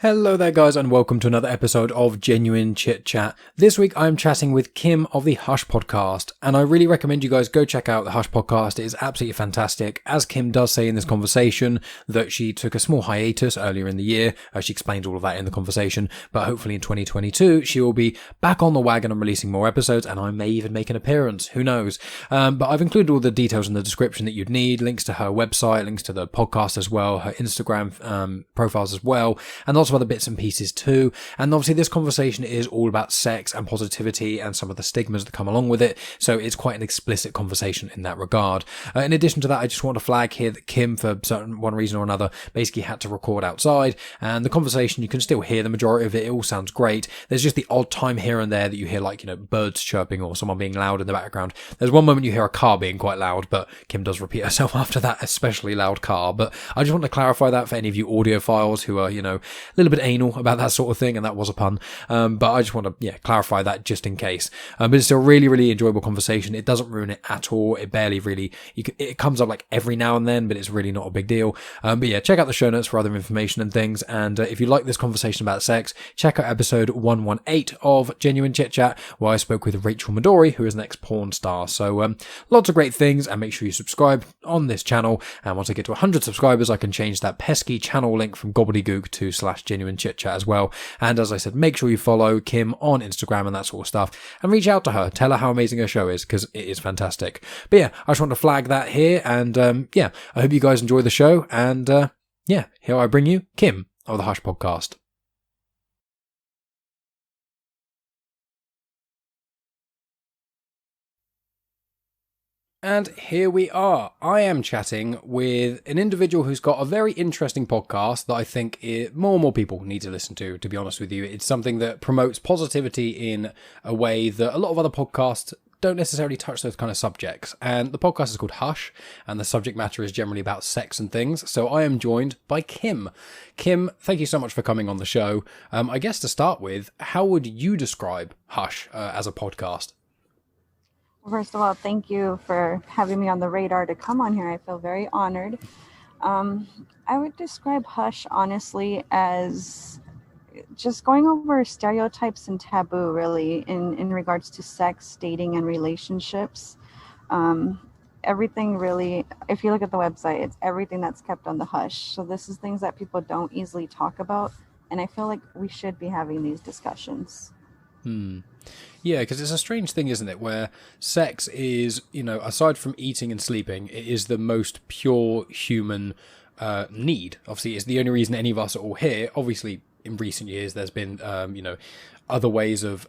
Hello there guys and welcome to another episode of Genuine Chit-Chat. This week I'm chatting with Kim of the Hush podcast, and I really recommend you guys go check out the Hush podcast. It is absolutely fantastic. As Kim does say in this conversation that she took a small hiatus earlier in the year. She explains all of that in the conversation, but hopefully in 2022 she will be back on the wagon and releasing more episodes, and I may even make an appearance, who knows. But I've included all the details in the description that you'd need, links to her website, links to the podcast as well, her Instagram profiles as well, and lots of other bits and pieces too. And obviously this conversation is all about sex and positivity and some of the stigmas that come along with it, so it's quite an explicit conversation in that regard. In addition to that, I just want to flag here that Kim, for one reason or another, basically had to record outside, and the conversation, you can still hear the majority of it. It all sounds great. There's just the odd time here and there that you hear, like, birds chirping or someone being loud in the background. There's one moment you hear a car being quite loud, but Kim does repeat herself after that, especially loud car. But I just want to clarify that for any of you audiophiles who are, a little bit anal about that sort of thing, and that was a pun. But I just want to, clarify that just in case. But it's a really, really enjoyable conversation. It doesn't ruin it at all. It barely really, it comes up like every now and then, but it's really not a big deal. But yeah, check out the show notes for other information and things. And if you like this conversation about sex, check out episode 118 of Genuine Chit-Chat, where I spoke with Rachael Madori, who is an ex-porn star. So lots of great things, and make sure you subscribe on this channel. And once I get to 100 subscribers, I can change that pesky channel link from gobbledygook to /genuine chit-chat as well. And as I said, make sure you follow Kim on Instagram and that sort of stuff, and reach out to her, tell her how amazing her show is, because it is fantastic. But yeah, I just want to flag that here, and I hope you guys enjoy the show, and here I bring you Kim of the Hush podcast. And here we are. I am chatting with an individual who's got a very interesting podcast that I think more and more people need to listen to be honest with you. It's something that promotes positivity in a way that a lot of other podcasts don't necessarily touch those kind of subjects. And the podcast is called Hush, and the subject matter is generally about sex and things. So I am joined by Kim. Kim, thank you so much for coming on the show. I guess to start with, how would you describe Hush as a podcast? First of all, thank you for having me on the radar to come on here. I feel very honored. I would describe Hush, honestly, as just going over stereotypes and taboo, really, in regards to sex, dating, and relationships. Everything really, if you look at the website, it's everything that's kept on the hush. So this is things that people don't easily talk about, and I feel like we should be having these discussions. Yeah, because it's a strange thing, isn't it, where sex is, aside from eating and sleeping, it is the most pure human need. Obviously, it's the only reason any of us are all here. Obviously, in recent years, there's been, other ways of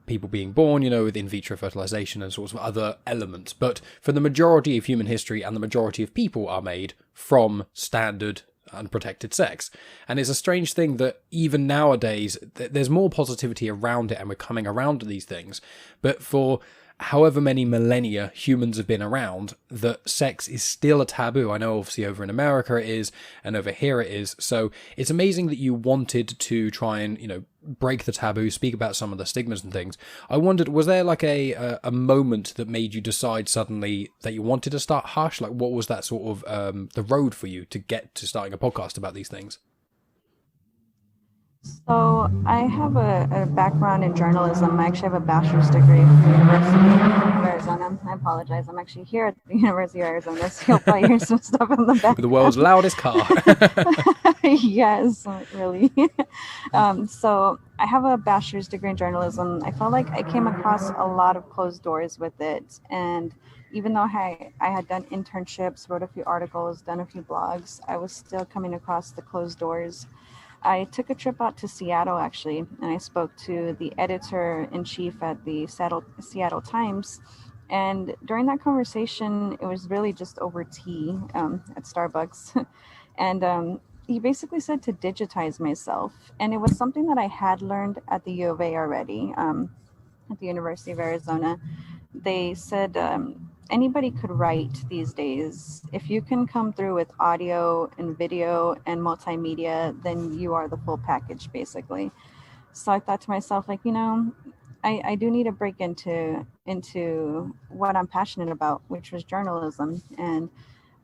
people being born, with in vitro fertilization and sorts of other elements. But for the majority of human history, and the majority of people are made from standard unprotected sex. And it's a strange thing that even nowadays there's more positivity around it, and we're coming around to these things, but for however many millennia humans have been around, that sex is still a taboo. I know obviously over in America it is, and over here it is. So it's amazing that you wanted to try and break the taboo, speak about some of the stigmas and things. I wondered, was there like a moment that made you decide suddenly that you wanted to start Hush? Like, what was that sort of the road for you to get to starting a podcast about these things? So I have a background in journalism. I actually have a bachelor's degree from the University of Arizona. I apologize. I'm actually here at the University of Arizona, so you'll probably hear some stuff in the background. The world's loudest car. Yes, really. So I have a bachelor's degree in journalism. I felt like I came across a lot of closed doors with it. And even though I had done internships, wrote a few articles, done a few blogs, I was still coming across the closed doors. I took a trip out to Seattle, actually, and I spoke to the editor-in-chief at the Seattle Times. And during that conversation, it was really just over tea at Starbucks. And he basically said to digitize myself. And it was something that I had learned at the U of A already, at the University of Arizona. They said anybody could write these days. If you can come through with audio and video and multimedia, then you are the full package, basically. So I thought to myself, like, I do need to break into what I'm passionate about, which was journalism. And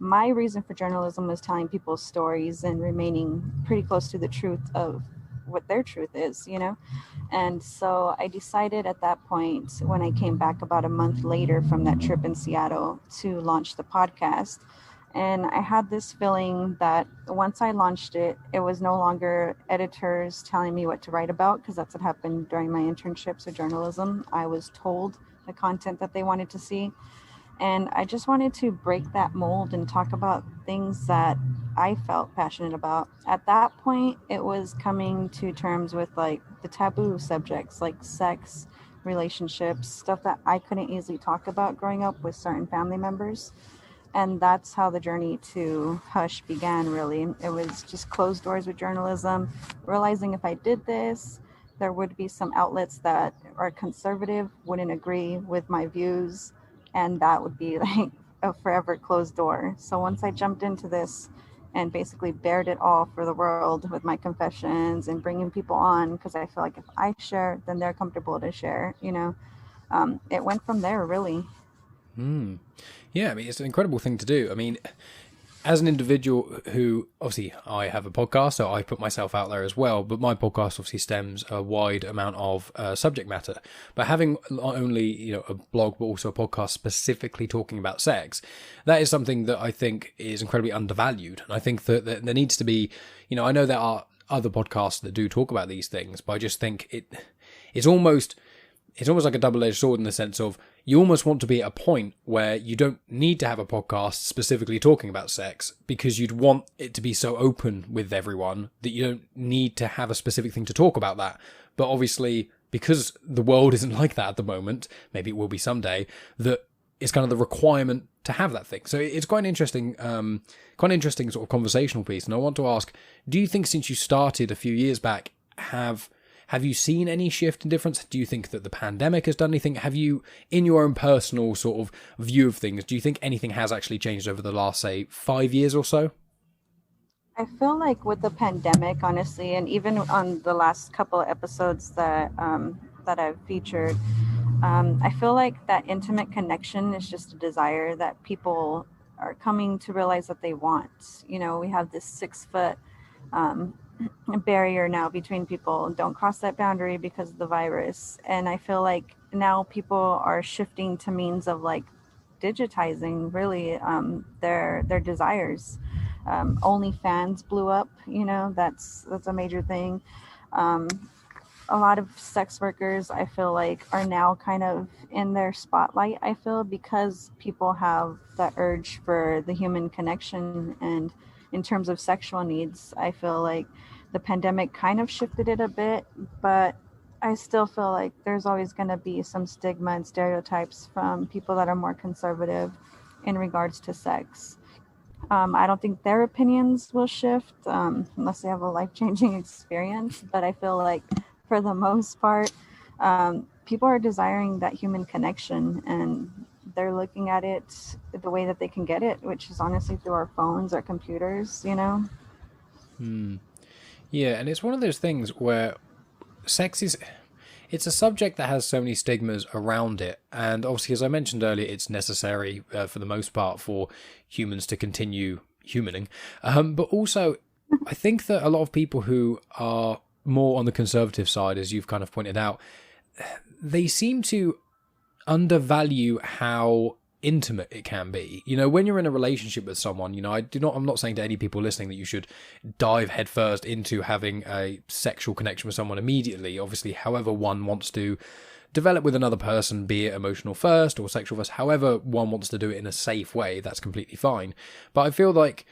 my reason for journalism was telling people's stories and remaining pretty close to the truth of what their truth is, you know? And so I decided at that point, when I came back about a month later from that trip in Seattle, to launch the podcast. And I had this feeling that once I launched it, it was no longer editors telling me what to write about, because that's what happened during my internships with journalism. I was told the content that they wanted to see. And I just wanted to break that mold and talk about things that I felt passionate about. At that point, it was coming to terms with like the taboo subjects like sex, relationships, stuff that I couldn't easily talk about growing up with certain family members. And that's how the journey to Hush began, really. It was just closed doors with journalism, realizing if I did this, there would be some outlets that are conservative, wouldn't agree with my views, and that would be like a forever closed door. So once I jumped into this and basically bared it all for the world with my confessions and bringing people on, because I feel like if I share, then they're comfortable to share, you know. It went from there, really. Yeah, I mean, it's an incredible thing to do. I mean, as an individual who, obviously, I have a podcast, so I put myself out there as well, but my podcast obviously stems a wide amount of subject matter. But having not only, a blog, but also a podcast specifically talking about sex, that is something that I think is incredibly undervalued. And I think that there needs to be, I know there are other podcasts that do talk about these things, but I just think it's almost like a double-edged sword in the sense of you almost want to be at a point where you don't need to have a podcast specifically talking about sex, because you'd want it to be so open with everyone that you don't need to have a specific thing to talk about that. But obviously, because the world isn't like that at the moment, maybe it will be someday, that it's kind of the requirement to have that thing. So it's quite an interesting sort of conversational piece. And I want to ask, do you think since you started a few years back, have you seen any shift in difference? Do you think that the pandemic has done anything? Have you, in your own personal sort of view of things, do you think anything has actually changed over the last, say, 5 years or so? I feel like with the pandemic, honestly, and even on the last couple of episodes that I've featured, I feel like that intimate connection is just a desire that people are coming to realize that they want. You know, we have this 6 foot um, barrier now between people. Don't cross that boundary because of the virus. And I feel like now people are shifting to means of like digitizing really their desires. OnlyFans blew up, that's a major thing. Um, a lot of sex workers, I feel like, are now kind of in their spotlight, I feel, because people have that urge for the human connection. And in terms of sexual needs, I feel like the pandemic kind of shifted it a bit, but I still feel like there's always going to be some stigma and stereotypes from people that are more conservative in regards to sex. I don't think their opinions will shift unless they have a life-changing experience. But I feel like for the most part, people are desiring that human connection, and they're looking at it the way that they can get it, which is honestly through our phones, our computers. Yeah, and it's one of those things where sex is... It's a subject that has so many stigmas around it, and obviously, as I mentioned earlier, it's necessary for the most part for humans to continue humaning. But also, I think that a lot of people who are more on the conservative side, as you've kind of pointed out, they seem to undervalue how intimate it can be. When you're in a relationship with someone, I'm not saying to any people listening that you should dive headfirst into having a sexual connection with someone immediately. Obviously, however one wants to develop with another person, be it emotional first or sexual first, however one wants to do it in a safe way, that's completely fine. But I feel like,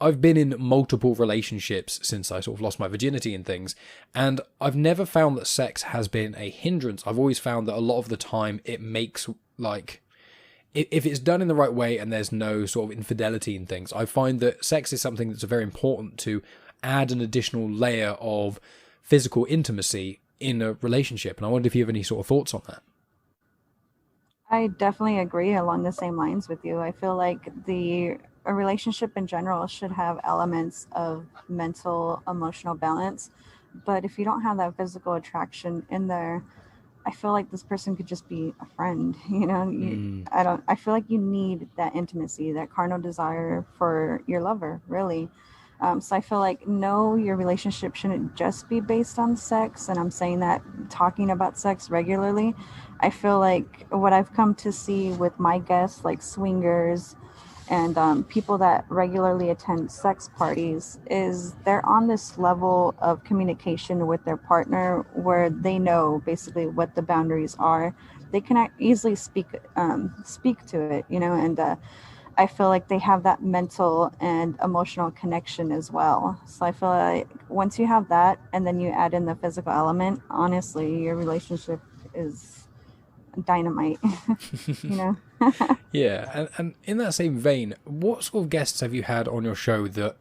I've been in multiple relationships since I sort of lost my virginity and things, and I've never found that sex has been a hindrance. I've always found that a lot of the time it makes, like, if it's done in the right way and there's no sort of infidelity in things, I find that sex is something that's very important to add an additional layer of physical intimacy in a relationship. And I wonder if you have any sort of thoughts on that. I definitely agree along the same lines with you. I feel like a relationship in general should have elements of mental, emotional balance. But if you don't have that physical attraction in there, I feel like this person could just be a friend, you know. Mm. I feel like you need that intimacy, that carnal desire for your lover, really. So I feel like, no, your relationship shouldn't just be based on sex, and I'm saying that talking about sex regularly. I feel like what I've come to see with my guests, like swingers and people that regularly attend sex parties, is they're on this level of communication with their partner where they know basically what the boundaries are. They can easily speak to it, you know, and I feel like they have that mental and emotional connection as well. So I feel like once you have that and then you add in the physical element, honestly, your relationship is dynamite, you know? Yeah, and in that same vein, what sort of guests have you had on your show that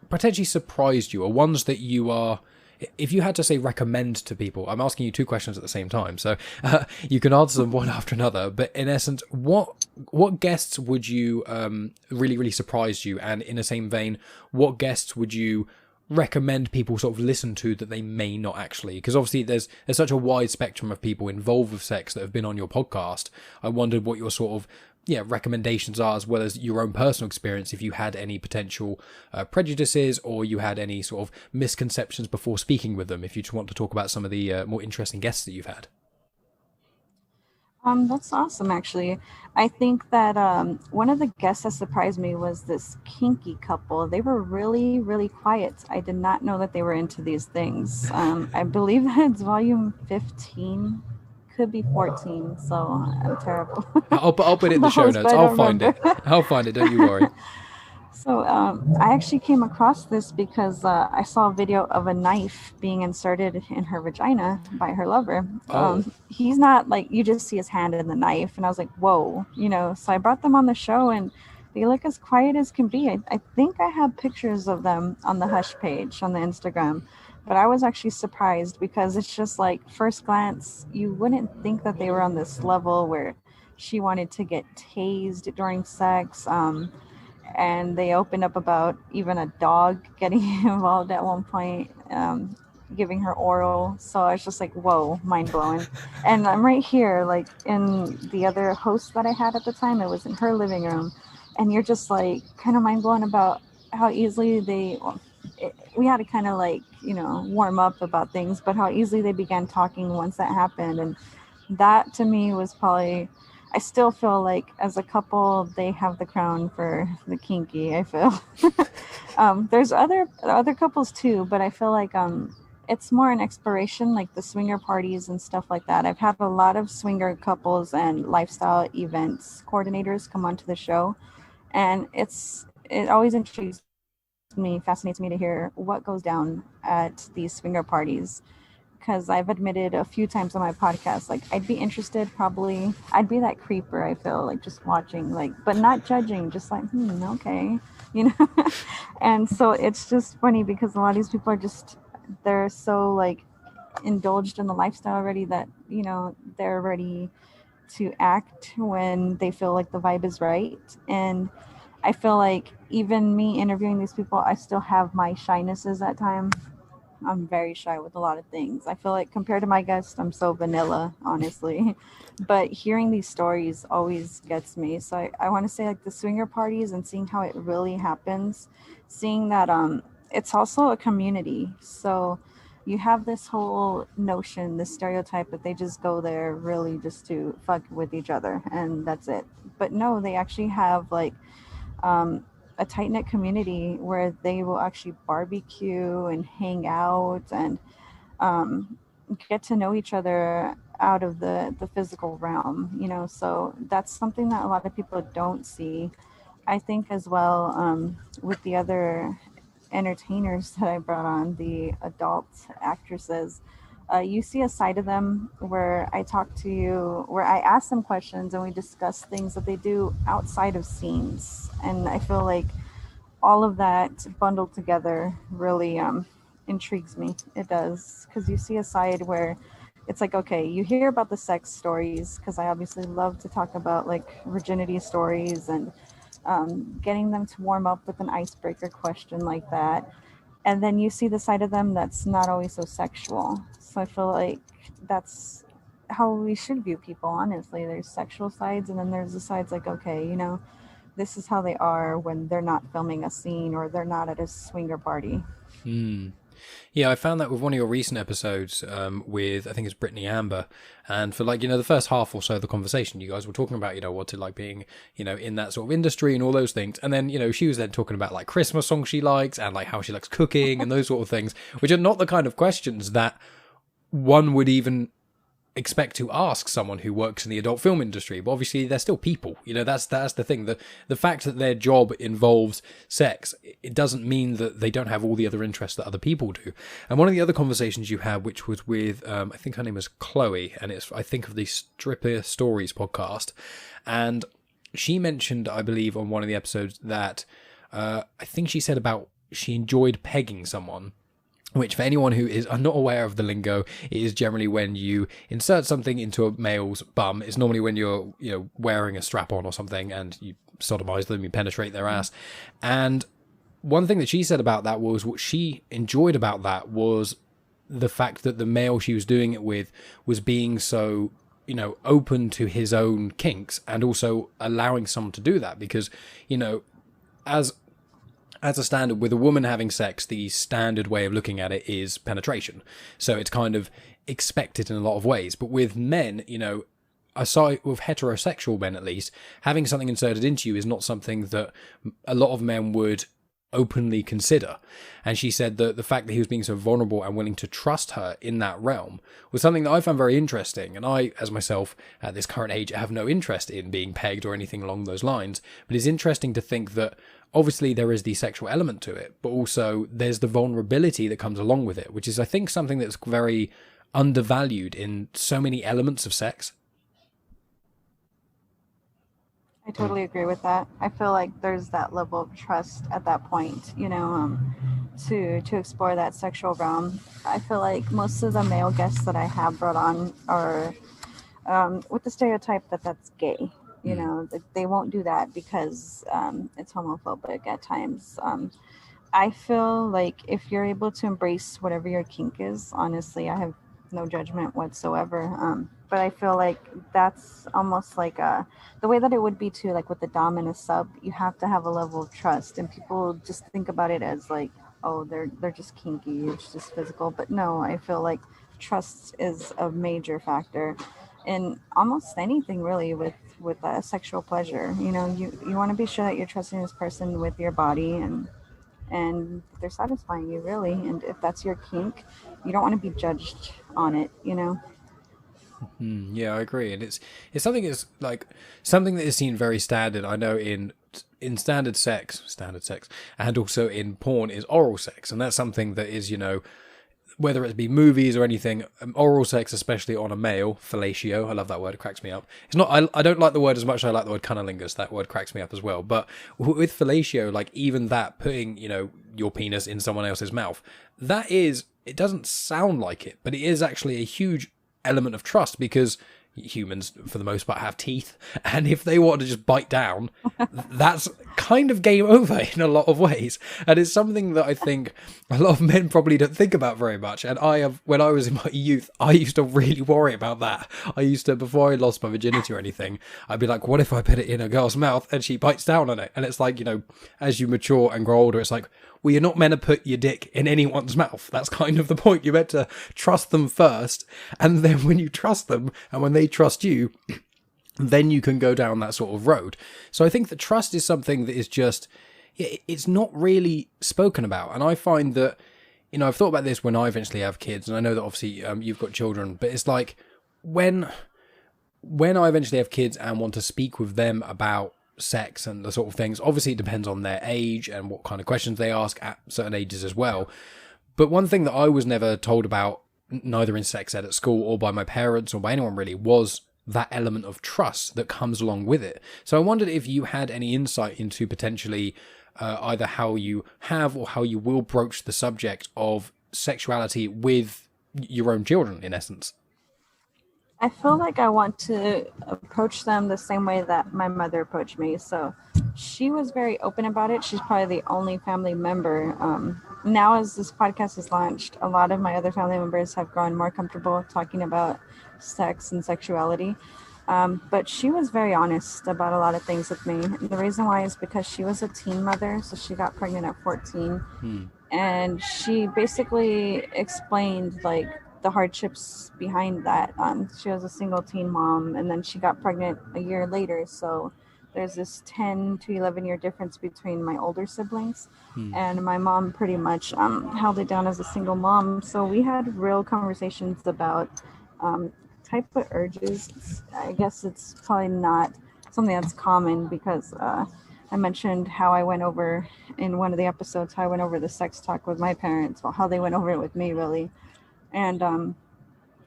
potentially surprised you, or ones that you are, if you had to say recommend to people? I'm asking you two questions at the same time, so you can answer them one after another. But in essence, what guests would you really surprise you, and in the same vein, what guests would you recommend people sort of listen to that they may not actually? Because obviously there's such a wide spectrum of people involved with sex that have been on your podcast. I wondered what your sort of recommendations are, as well as your own personal experience, if you had any potential prejudices, or you had any sort of misconceptions before speaking with them, if you just want to talk about some of the more interesting guests that you've had. That's awesome, actually. I think that one of the guests that surprised me was this kinky couple. They were really, really quiet. I did not know that they were into these things. I believe that it's volume 15, could be 14, so I'm terrible. I'll put it in the The show host, notes. but I I'll don't find remember. it. I'll find it. Don't you worry. So I actually came across this because I saw a video of a knife being inserted in her vagina by her lover. Oh. He's not like, you just see his hand in the knife, and I was like, whoa, you know. So I brought them on the show, and they look as quiet as can be. I think I have pictures of them on the Hush page on the Instagram, but I was actually surprised because it's just like, first glance, you wouldn't think that they were on this level where she wanted to get tased during sex. And they opened up about even a dog getting involved at one point, giving her oral. So I was just like, whoa, mind blowing. And I'm right here, like in the other host that I had at the time, it was in her living room. And you're just like kind of mind blown about how easily we had to kind of like, you know, warm up about things, but how easily they began talking once that happened. And that to me was probably, I still feel like as a couple they have the crown for the kinky, I feel. There's other couples too, but I feel like it's more an exploration, like the swinger parties and stuff like that. I've had a lot of swinger couples and lifestyle events coordinators come onto the show, and it always fascinates me to hear what goes down at these swinger parties, because I've admitted a few times on my podcast, like I'd be interested, probably. I'd be that creeper, I feel like, just watching, like, but not judging, just like, okay, you know. And so it's just funny because a lot of these people are just, they're so like indulged in the lifestyle already that, you know, they're ready to act when they feel like the vibe is right. And I feel like even me interviewing these people, I still have my shynesses at times. I'm very shy with a lot of things. I feel like compared to my guests, I'm so vanilla, honestly. But hearing these stories always gets me. So I want to say, like, the swinger parties and seeing how it really happens, seeing that it's also a community. So you have this whole notion, this stereotype that they just go there really just to fuck with each other and that's it. But no, they actually have like um, a tight knit community where they will actually barbecue and hang out and um, get to know each other out of the physical realm, you know. So that's something that a lot of people don't see. I think as well, with the other entertainers that I brought on, the adult actresses, you see a side of them where I talk to you, where I ask them questions and we discuss things that they do outside of scenes. And I feel like all of that bundled together really intrigues me. It does, because you see a side where it's like, okay, you hear about the sex stories, because I obviously love to talk about like virginity stories and getting them to warm up with an icebreaker question like that. And then you see the side of them that's not always so sexual. So I feel like that's how we should view people, honestly. There's sexual sides, and then there's the sides like, okay, this is how they are when they're not filming a scene or they're not at a swinger party. Hmm. Yeah, I found that with one of your recent episodes with, I think it's Brittany Amber. And for like, the first half or so of the conversation, you guys were talking about, what's it like being, in that sort of industry and all those things. And then, she was then talking about like Christmas songs she likes and like how she likes cooking and those sort of things, which are not the kind of questions that one would even expect to ask someone who works in the adult film industry, but obviously they're still people. That's the thing. The fact that their job involves sex, it doesn't mean that they don't have all the other interests that other people do. And one of the other conversations you had, which was with I think her name is Chloe, and it's, I think, of the Stripper Stories podcast, and she mentioned, I believe, on one of the episodes that I think she said about she enjoyed pegging someone, which for anyone who is not aware of the lingo, it is generally when you insert something into a male's bum. It's normally when you're, wearing a strap on or something and you sodomize them, you penetrate their ass. And one thing that she said about that was what she enjoyed about that was the fact that the male she was doing it with was being so, open to his own kinks and also allowing someone to do that because, as a standard, with a woman having sex, the standard way of looking at it is penetration. So it's kind of expected in a lot of ways. But with men, aside with heterosexual men at least, having something inserted into you is not something that a lot of men would openly consider. And she said that the fact that he was being so vulnerable and willing to trust her in that realm was something that I found very interesting. And I, as myself, at this current age, have no interest in being pegged or anything along those lines. But it's interesting to think that obviously there is the sexual element to it, but also there's the vulnerability that comes along with it, which is, I think, something that's very undervalued in so many elements of sex. I totally agree with that. I feel like there's that level of trust at that point, to explore that sexual realm. I feel like most of the male guests that I have brought on are with the stereotype that that's gay. They won't do that because it's homophobic at times. I feel like if you're able to embrace whatever your kink is, honestly, I have no judgment whatsoever. But I feel like that's almost like the way that it would be too, like with the dom and a sub, you have to have a level of trust, and people just think about it as like, oh, they're just kinky, it's just physical. But no, I feel like trust is a major factor in almost anything really with sexual pleasure. You want to be sure that you're trusting this person with your body and they're satisfying you, really. And if that's your kink, you don't want to be judged on it. Yeah, I agree, and it's something that's like something that is seen very standard. I know in standard sex, and also in porn is oral sex, and that's something that is, whether it be movies or anything, oral sex, especially on a male, fellatio. I love that word; it cracks me up. It's not. I don't like the word as much as I like the word cunnilingus. That word cracks me up as well. But with fellatio, like even that, putting your penis in someone else's mouth, that is. It doesn't sound like it, but it is actually a huge element of trust because humans, for the most part, have teeth, and if they want to just bite down, that's kind of game over in a lot of ways. And it's something that I think a lot of men probably don't think about very much. And when I was in my youth, I used to really worry about that. I used to, before I lost my virginity or anything, I'd be like, what if I put it in a girl's mouth and she bites down on it? And it's like, as you mature and grow older, it's like, well, you're not meant to put your dick in anyone's mouth. That's kind of the point. You're meant to trust them first. And then when you trust them and when they trust you, then you can go down that sort of road. So I think that trust is something that is just, it's not really spoken about. And I find that, I've thought about this when I eventually have kids, and I know that obviously you've got children, but it's like when I eventually have kids and want to speak with them about sex and the sort of things, obviously it depends on their age and what kind of questions they ask at certain ages as well. But one thing that I was never told about, neither in sex ed at school or by my parents or by anyone really, was that element of trust that comes along with it. So I wondered if you had any insight into potentially either how you have or how you will broach the subject of sexuality with your own children, in essence. I feel like I want to approach them the same way that my mother approached me. So she was very open about it. She's probably the only family member. Now, as this podcast is launched, a lot of my other family members have grown more comfortable talking about sex and sexuality. But she was very honest about a lot of things with me. And the reason why is because she was a teen mother. So she got pregnant at 14. And she basically explained like the hardships behind that. She was a single teen mom, and then she got pregnant a year later. So there's this 10 to 11 year difference between my older siblings, and my mom pretty much held it down as a single mom. So we had real conversations about type of urges. I guess it's probably not something that's common because I mentioned how I went over in one of the episodes, how I went over the sex talk with my parents, well, how they went over it with me, really. And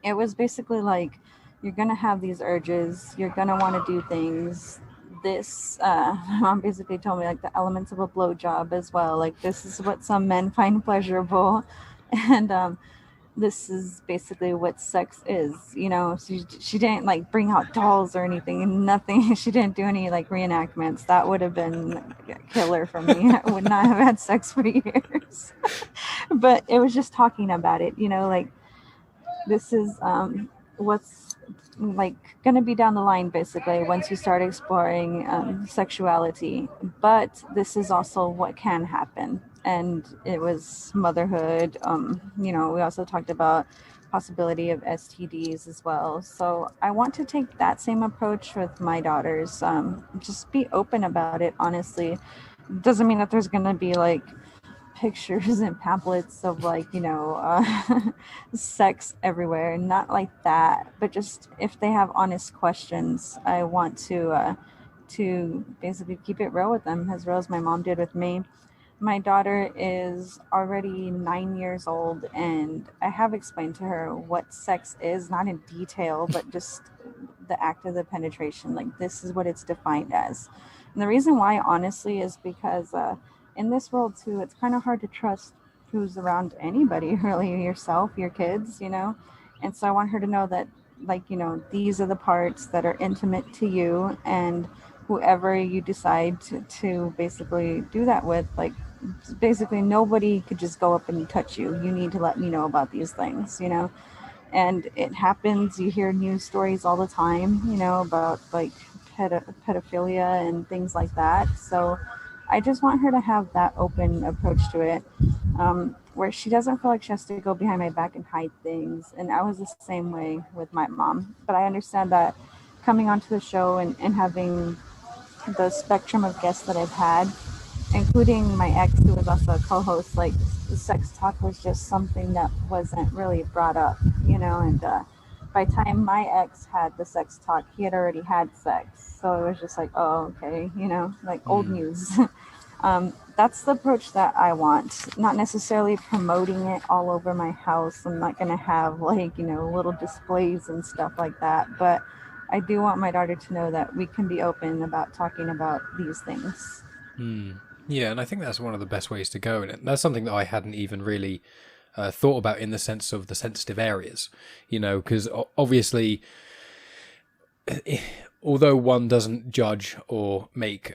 it was basically like, you're going to have these urges, you're going to want to do things. My mom basically told me like the elements of a blowjob as well. Like, this is what some men find pleasurable. And this is basically what sex is, she didn't like bring out dolls or anything, and nothing. She didn't do any like reenactments. That would have been a killer for me. I would not have had sex for years. But it was just talking about it, like, this is what's like going to be down the line, basically, once you start exploring sexuality. But this is also what can happen. And it was motherhood. We also talked about possibility of STDs as well. So I want to take that same approach with my daughters. Just be open about it, honestly. Doesn't mean that there's going to be like pictures and pamphlets of like sex everywhere, not like that, but just if they have honest questions, I want to basically keep it real with them, as real as my mom did with me. My daughter is already 9 years old, and I have explained to her what sex is, not in detail, but just the act of the penetration. Like, this is what it's defined as. And the reason why, honestly, is because in this world too, it's kind of hard to trust who's around anybody, really, yourself, your kids, And so I want her to know that, like, these are the parts that are intimate to you, and whoever you decide to basically do that with, like, basically nobody could just go up and touch you. You need to let me know about these things, And it happens. You hear news stories all the time, about like pedophilia and things like that. So I just want her to have that open approach to it, where she doesn't feel like she has to go behind my back and hide things. And I was the same way with my mom. But I understand that coming onto the show and having the spectrum of guests that I've had, including my ex, who was also a co-host, like, the sex talk was just something that wasn't really brought up, and by the time my ex had the sex talk, he had already had sex. So it was just like, oh, okay, like old news. That's the approach that I want, not necessarily promoting it all over my house. I'm not going to have like, little displays and stuff like that. But I do want my daughter to know that we can be open about talking about these things. Yeah, and I think that's one of the best ways to go. And that's something that I hadn't even really thought about, in the sense of the sensitive areas, because obviously, although one doesn't judge or make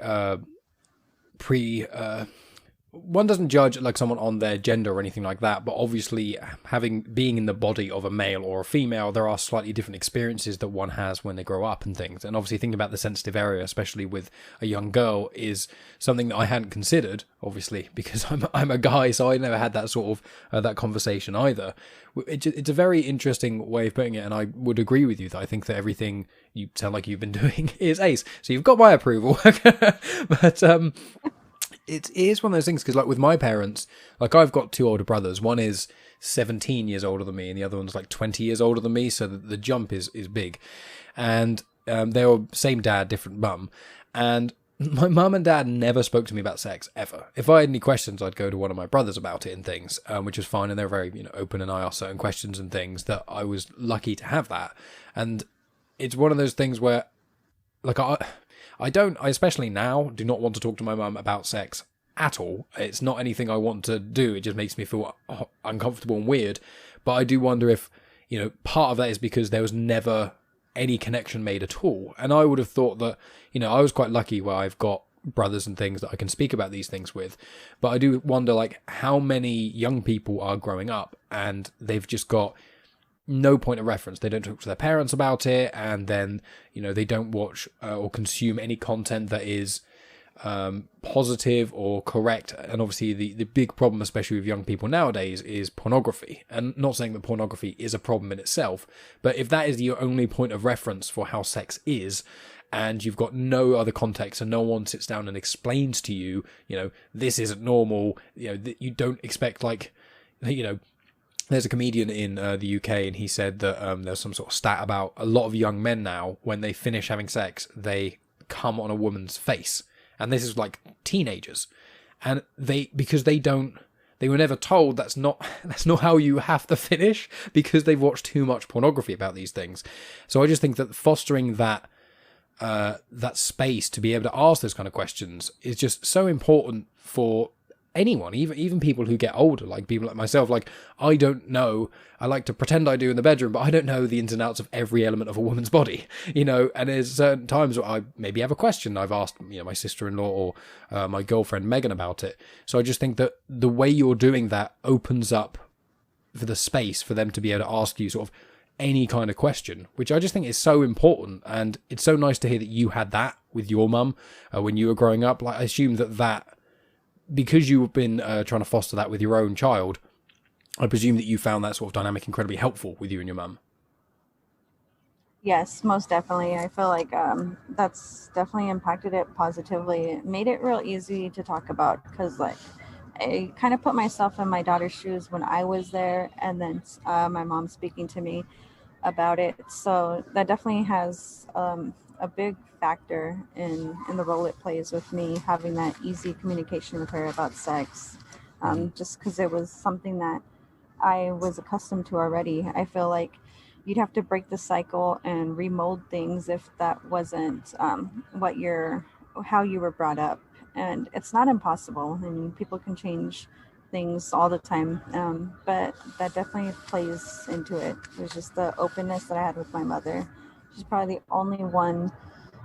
one doesn't judge like someone on their gender or anything like that, but obviously being in the body of a male or a female, there are slightly different experiences that one has when they grow up and things. And obviously thinking about the sensitive area, especially with a young girl, is something that I hadn't considered, obviously, because I'm a guy, so I never had that sort of that conversation either. It's a very interesting way of putting it, and I would agree with you that I think that everything you sound like you've been doing is ace. So you've got my approval. But it is one of those things, because like with my parents, like I've got two older brothers. One is 17 years older than me, and the other one's like 20 years older than me. So the jump is big. And they were same dad, different mum. And my mum and dad never spoke to me about sex, ever. If I had any questions, I'd go to one of my brothers about it and things, which was fine. And they're very open, and I asked certain questions and things that I was lucky to have that. And it's one of those things where, like, I especially now, do not want to talk to my mum about sex at all. It's not anything I want to do. It just makes me feel uncomfortable and weird. But I do wonder if, part of that is because there was never any connection made at all. And I would have thought that, I was quite lucky where I've got brothers and things that I can speak about these things with. But I do wonder, like, how many young people are growing up and they've just got no point of reference. They don't talk to their parents about it, and then, they don't watch or consume any content that is positive or correct. And obviously the big problem, especially with young people nowadays, is pornography. And not saying that pornography is a problem in itself, but if that is your only point of reference for how sex is, and you've got no other context and no one sits down and explains to you, this isn't normal, that you don't expect, like, there's a comedian in the UK, and he said that there's some sort of stat about a lot of young men now, when they finish having sex, they come on a woman's face. And this is like teenagers. And because they were never told that's not how you have to finish, because they've watched too much pornography about these things. So I just think that fostering that space to be able to ask those kind of questions is just so important for anyone, even people who get older, like people like myself. Like, I don't know, I like to pretend I do in the bedroom, but I don't know the ins and outs of every element of a woman's body, and there's certain times where I maybe have a question. I've asked, my sister-in-law or my girlfriend Megan about it. So I just think that the way you're doing that opens up for the space for them to be able to ask you sort of any kind of question, which I just think is so important. And it's so nice to hear that you had that with your mum when you were growing up. Like, I assume that because you've been trying to foster that with your own child, I presume that you found that sort of dynamic incredibly helpful with you and your mum. Yes, most definitely. I feel like that's definitely impacted it positively. It made it real easy to talk about, because, like, I kind of put myself in my daughter's shoes when I was there, and then my mom speaking to me about it. So that definitely has a big factor in the role it plays with me, having that easy communication with her about sex, just because it was something that I was accustomed to already. I feel like you'd have to break the cycle and remold things if that wasn't how you were brought up. And it's not impossible. I mean, people can change things all the time, but that definitely plays into it. It was just the openness that I had with my mother. She's probably the only one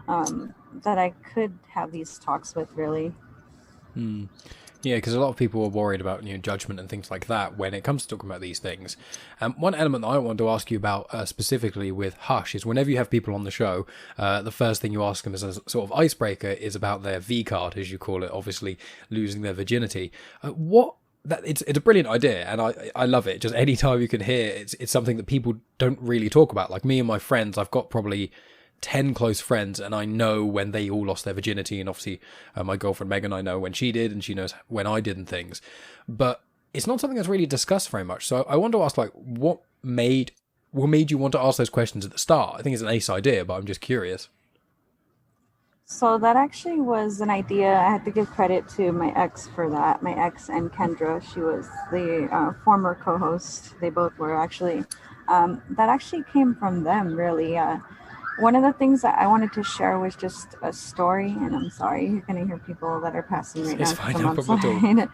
that I could have these talks with, really. Yeah, because a lot of people are worried about judgment and things like that when it comes to talking about these things. One element that I want to ask you about specifically with Hush is, whenever you have people on the show, the first thing you ask them as a sort of icebreaker is about their V card, as you call it, obviously losing their virginity. It's a brilliant idea, and I love it. Just any time you can hear it's something that people don't really talk about. Like, me and my friends, I've got probably 10 close friends, and I know when they all lost their virginity, and obviously my girlfriend Megan, I know when she did, and she knows when I did and things, but it's not something that's really discussed very much. So I want to ask, like, what made you want to ask those questions at the start? I think it's an ace idea, but I'm just curious. So that actually was an idea. I had to give credit to my ex for that. My ex and Kendra, she was the former co-host. They both were actually. That actually came from them, really. One of the things that I wanted to share was just a story, and I'm sorry, you're going to hear people that are passing right now. It's fine, no problem at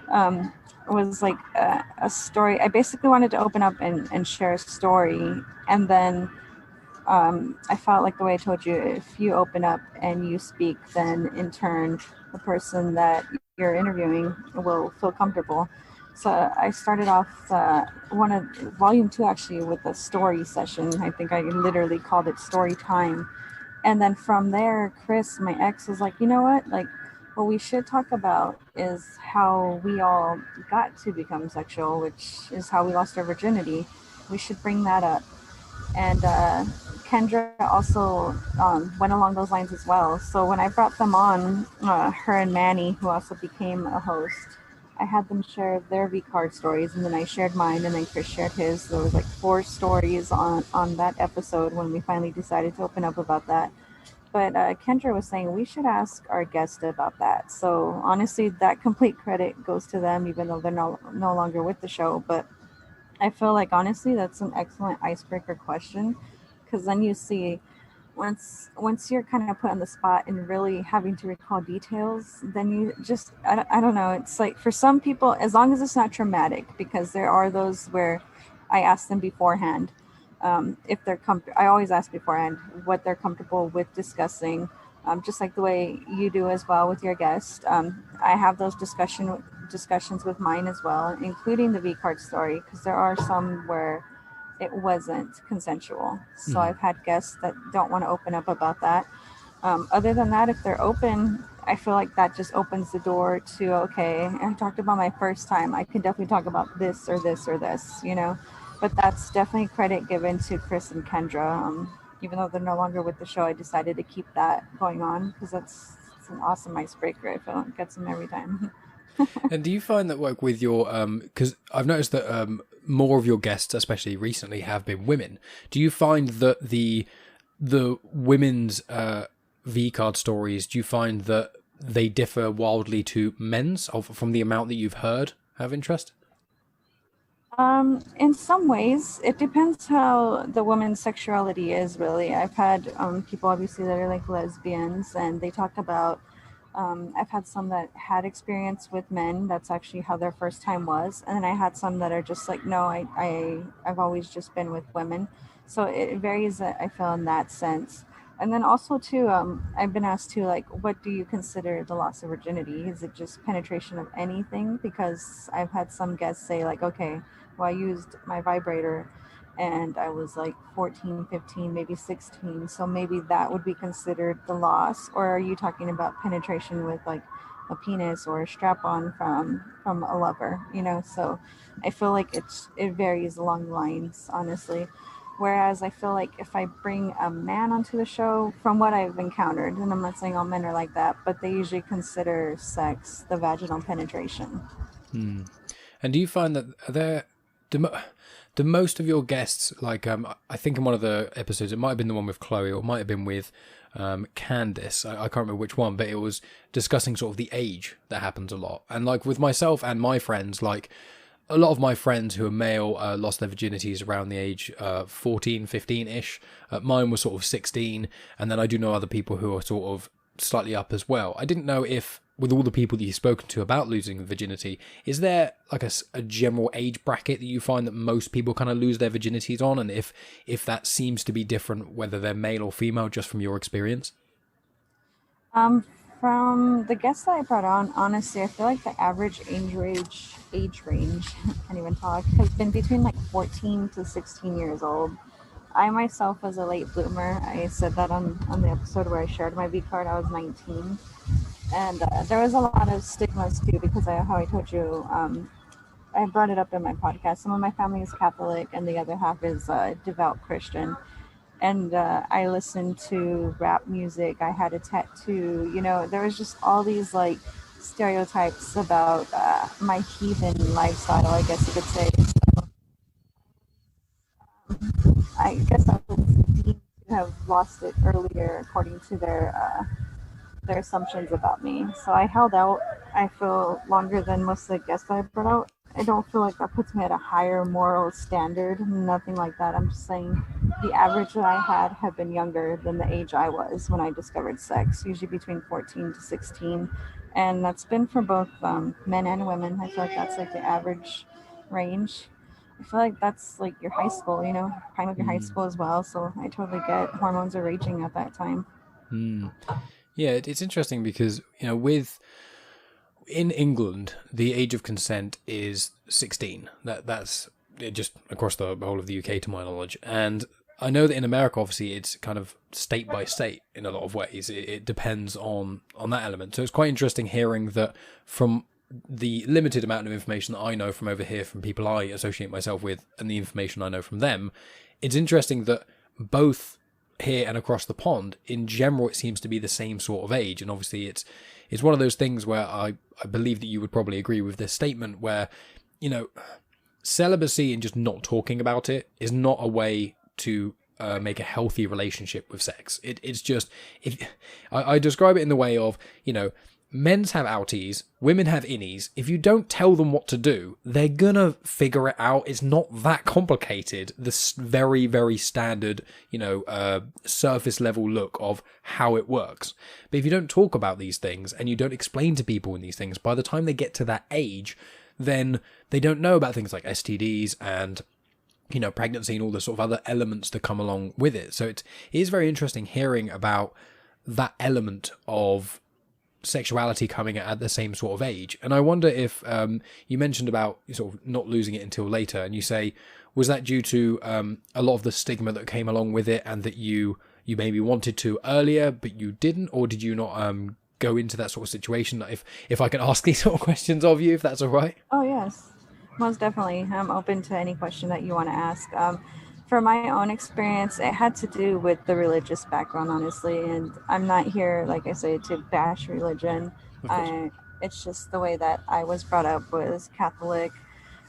all. Was like a story. I basically wanted to open up and share a story, and then I felt like the way I told you, if you open up and you speak, then in turn, the person that you're interviewing will feel comfortable. So I started off volume 2 actually with a story session. I think I literally called it story time. And then from there, Chris, my ex, was like, you know what? Like, what we should talk about is how we all got to become sexual, which is how we lost our virginity. We should bring that up. And Kendra also went along those lines as well. So when I brought them on, her and Manny, who also became a host, I had them share their V-card stories, and then I shared mine, and then Chris shared his. There was like 4 stories on that episode when we finally decided to open up about that. But Kendra was saying we should ask our guest about that. So honestly, that complete credit goes to them, even though they're no longer with the show. But I feel like, honestly, that's an excellent icebreaker question, because then you see, once you're kind of put on the spot and really having to recall details, then you just, I don't know. It's like, for some people, as long as it's not traumatic, because there are those where I ask them beforehand, if they're I always ask beforehand what they're comfortable with discussing, just like the way you do as well with your guest. I have those discussions with mine as well, including the V card story, because there are some where it wasn't consensual. So Mm. I've had guests that don't want to open up about that. Other than that, if they're open, I feel like that just opens the door to, okay, I talked about my first time. I can definitely talk about this or this or this, you know. But that's definitely credit given to Chris and Kendra. Even though they're no longer with the show, I decided to keep that going on because it's an awesome icebreaker. I feel it gets them every time. And do you find that work with your because I've noticed that more of your guests, especially recently, have been women. Do you find that the women's V card stories, do you find that they differ wildly to men's from the amount that you've heard have interest? In some ways, it depends how the woman's sexuality is, really. I've had people, obviously, that are like lesbians, and they talk about. I've had some that had experience with men. That's actually how their first time was, and then I had some that are just like, no, I've always just been with women. So it varies, I feel, in that sense. And then also too, I've been asked too, like, what do you consider the loss of virginity? Is it just penetration of anything? Because I've had some guests say like, okay, well, I used my vibrator and I was like 14, 15, maybe 16. So maybe that would be considered the loss. Or are you talking about penetration with like a penis or a strap on from a lover, you know? So I feel like it varies along lines, honestly. Whereas I feel like if I bring a man onto the show, from what I've encountered, and I'm not saying all men are like that, but they usually consider sex the vaginal penetration. Hmm. And do you find that do most of your guests, like I think in one of the episodes, it might have been the one with Chloe, or it might have been with Candice, I can't remember which one, but it was discussing sort of the age that happens a lot. And like with myself and my friends, like a lot of my friends who are male lost their virginities around the age 14, 15-ish. Mine was sort of 16, and then I do know other people who are sort of slightly up as well. I didn't know if, with all the people that you've spoken to about losing virginity, is there like a general age bracket that you find that most people kind of lose their virginities on, and if that seems to be different whether they're male or female, just from your experience? From the guests that I brought on, honestly, I feel like the average age range, can't even talk, has been between like 14 to 16 years old. I myself was a late bloomer. I said that on the episode where I shared my V card. I was 19. And there was a lot of stigmas too, because how I told you, I brought it up in my podcast. Some of my family is Catholic, and the other half is devout Christian. And I listened to rap music. I had a tattoo. You know, there was just all these like stereotypes about my heathen lifestyle, I guess you could say. I guess I was deemed to have lost it earlier, according to their assumptions about me. So I held out, I feel, longer than most of the guests that I brought out. I don't feel like that puts me at a higher moral standard, nothing like that. I'm just saying the average that I had have been younger than the age I was when I discovered sex, usually between 14 to 16. And that's been for both men and women. I feel like that's like the average range. I feel like that's like your high school, you know, prime of your high Mm. school as well. So I totally get hormones are raging at that time. Mm. Yeah, it's interesting because, you know, in England, the age of consent is 16. That's it, just across the whole of the UK, to my knowledge. And I know that in America, obviously, it's kind of state by state in a lot of ways. It depends on that element. So it's quite interesting hearing that from the limited amount of information that I know from over here, from people I associate myself with, and the information I know from them. It's interesting that both here and across the pond, in general, it seems to be the same sort of age. And obviously it's one of those things where I believe that you would probably agree with this statement where, you know, celibacy and just not talking about it is not a way to make a healthy relationship with sex. It's just, I describe it in the way of, you know, men's have outies, women have innies. If you don't tell them what to do, they're gonna figure it out. It's not that complicated. This very, very standard, you know, surface level look of how it works. But if you don't talk about these things and you don't explain to people in these things, by the time they get to that age, then they don't know about things like STDs and pregnancy and all the sort of other elements that come along with it. So it is very interesting hearing about that element of sexuality coming at the same sort of age. And I wonder if you mentioned about sort of not losing it until later, and you say, was that due to a lot of the stigma that came along with it, and that you maybe wanted to earlier but you didn't, or did you not go into that sort of situation? If I can ask these sort of questions of you, if that's all right. Oh, yes, most definitely. I'm open to any question that you want to ask. For my own experience, it had to do with the religious background, honestly. And I'm not here, like I say, to bash religion. Of course. It's just the way that I was brought up was Catholic.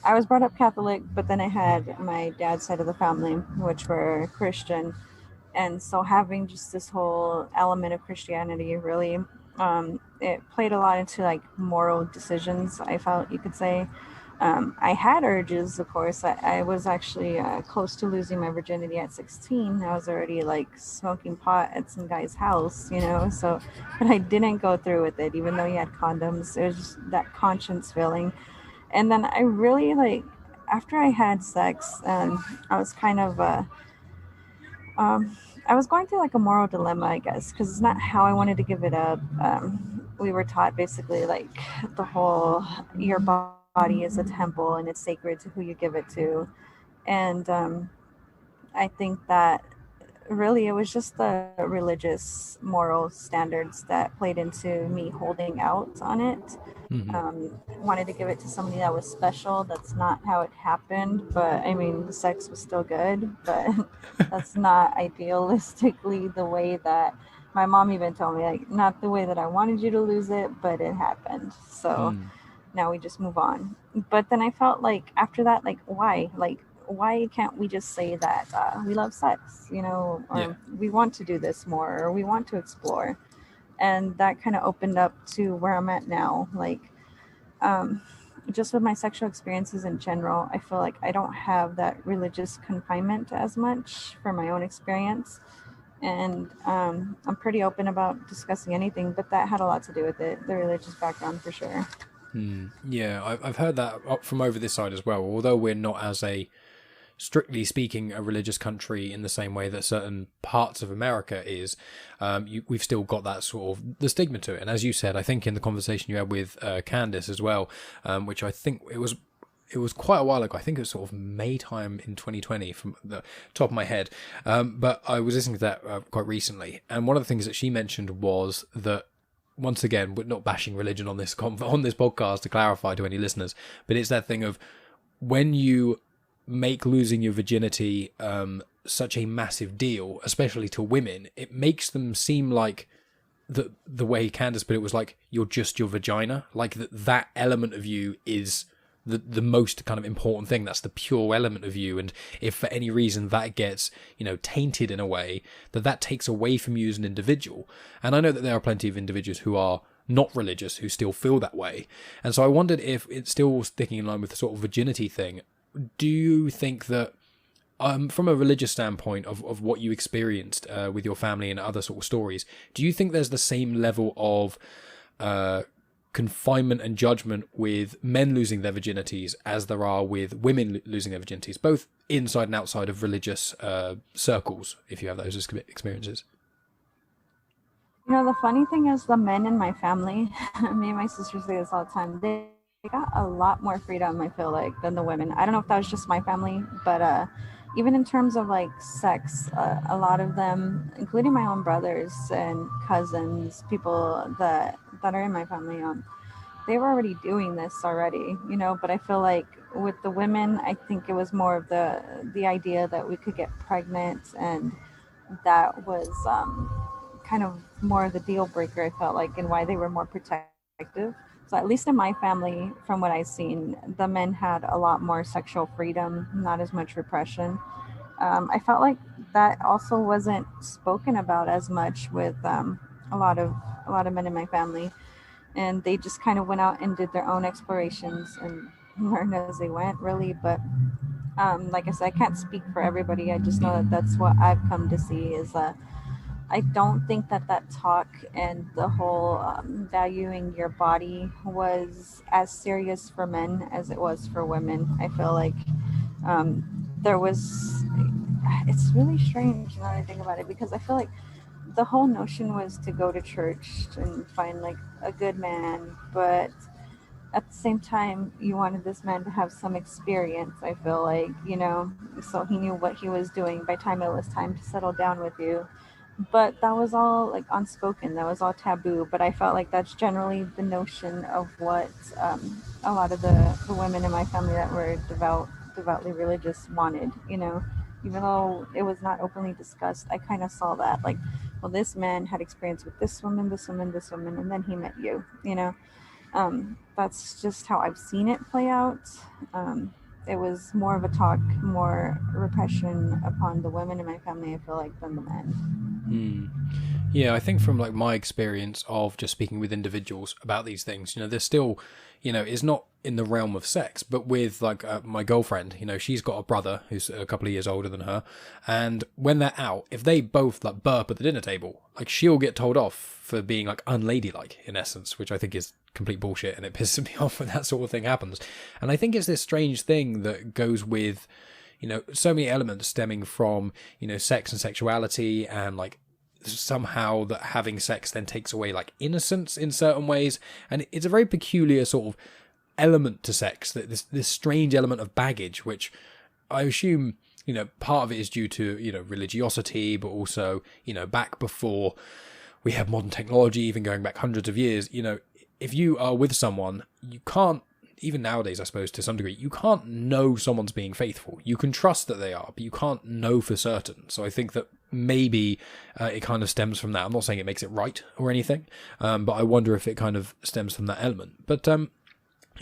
I was brought up Catholic, but then I had my dad's side of the family, which were Christian. And so having just this whole element of Christianity really, it played a lot into like moral decisions, I felt you could say. I had urges, of course. I was actually close to losing my virginity at 16. I was already like smoking pot at some guy's house, so, but I didn't go through with it, even though he had condoms. It was just that conscience feeling. And then I really like, after I had sex, I was kind of, I was going through like a moral dilemma, I guess, because it's not how I wanted to give it up. We were taught basically like the whole, your body is a temple and it's sacred to who you give it to. And I think that really it was just the religious moral standards that played into me holding out on it. Wanted to give it to somebody that was special. That's not how it happened, but I mean the sex was still good, but that's not idealistically the way that my mom even told me, like, not the way that I wanted you to lose it, but it happened. So now we just move on. But then I felt like after that, like, why can't we just say that we love sex, or we want to do this more, or we want to explore? And that kind of opened up to where I'm at now. Like, just with my sexual experiences in general, I feel like I don't have that religious confinement as much for my own experience. And I'm pretty open about discussing anything, but that had a lot to do with it, the religious background for sure. Yeah, I've heard that from over this side as well. Although we're not, as a strictly speaking, a religious country in the same way that certain parts of America is, we've still got that sort of the stigma to it. And as you said, I think in the conversation you had with Candice as well, which I think it was quite a while ago. I think it was sort of May time in 2020 from the top of my head. But I was listening to that quite recently. And one of the things that she mentioned was that, once again, we're not bashing religion on this podcast, to clarify to any listeners, but it's that thing of when you make losing your virginity such a massive deal, especially to women, it makes them seem like the way Candice put it was like you're just your vagina, like that element of you is the most kind of important thing. That's the pure element of you, and if for any reason that gets tainted in a way, that takes away from you as an individual. And I know that there are plenty of individuals who are not religious who still feel that way, and so I wondered if it's still sticking in line with the sort of virginity thing. Do you think that from a religious standpoint of what you experienced with your family and other sort of stories, do you think there's the same level of confinement and judgment with men losing their virginities as there are with women losing their virginities, both inside and outside of religious circles, if you have those experiences? The funny thing is, the men in my family, me and my sisters say this all the time, they got a lot more freedom, I feel like, than the women. I don't know if that was just my family, but even in terms of like sex, a lot of them, including my own brothers and cousins, people that are in my family, they were already doing this already, but I feel like with the women, I think it was more of the idea that we could get pregnant, and that was kind of more of the deal breaker, I felt like, and why they were more protective. So at least in my family, from what I've seen, the men had a lot more sexual freedom, not as much repression. I felt like that also wasn't spoken about as much with a lot of men in my family, and they just kind of went out and did their own explorations and learned as they went, really. But like I said, I can't speak for everybody. I just know that that's what I've come to see is I don't think that talk and the whole valuing your body was as serious for men as it was for women. I feel like there was, it's really strange now that I think about it, because I feel like the whole notion was to go to church and find like a good man, but at the same time you wanted this man to have some experience, I feel like, so he knew what he was doing by time it was time to settle down with you. But that was all like unspoken, that was all taboo, but I felt like that's generally the notion of what a lot of the women in my family that were devoutly religious wanted, even though it was not openly discussed. I kind of saw that, like, well, this man had experience with this woman, this woman, this woman, and then he met you. That's just how I've seen it play out. It was more of a talk, more repression upon the women in my family, I feel like, than the men. Yeah, I think from like my experience of just speaking with individuals about these things, there's still, it's not in the realm of sex, but with like my girlfriend, she's got a brother who's a couple of years older than her. And when they're out, if they both like burp at the dinner table, like she'll get told off for being like unladylike in essence, which I think is complete bullshit. And it pisses me off when that sort of thing happens. And I think it's this strange thing that goes with, so many elements stemming from, sex and sexuality, and like somehow that having sex then takes away like innocence in certain ways. And it's a very peculiar sort of element to sex, that this strange element of baggage, which I assume, part of it is due to, religiosity, but also, back before we have modern technology, even going back hundreds of years, if you are with someone, you can't, even nowadays, I suppose, to some degree, you can't know someone's being faithful. You can trust that they are, but you can't know for certain. So I think that maybe it kind of stems from that. I'm not saying it makes it right or anything, but I wonder if it kind of stems from that element. But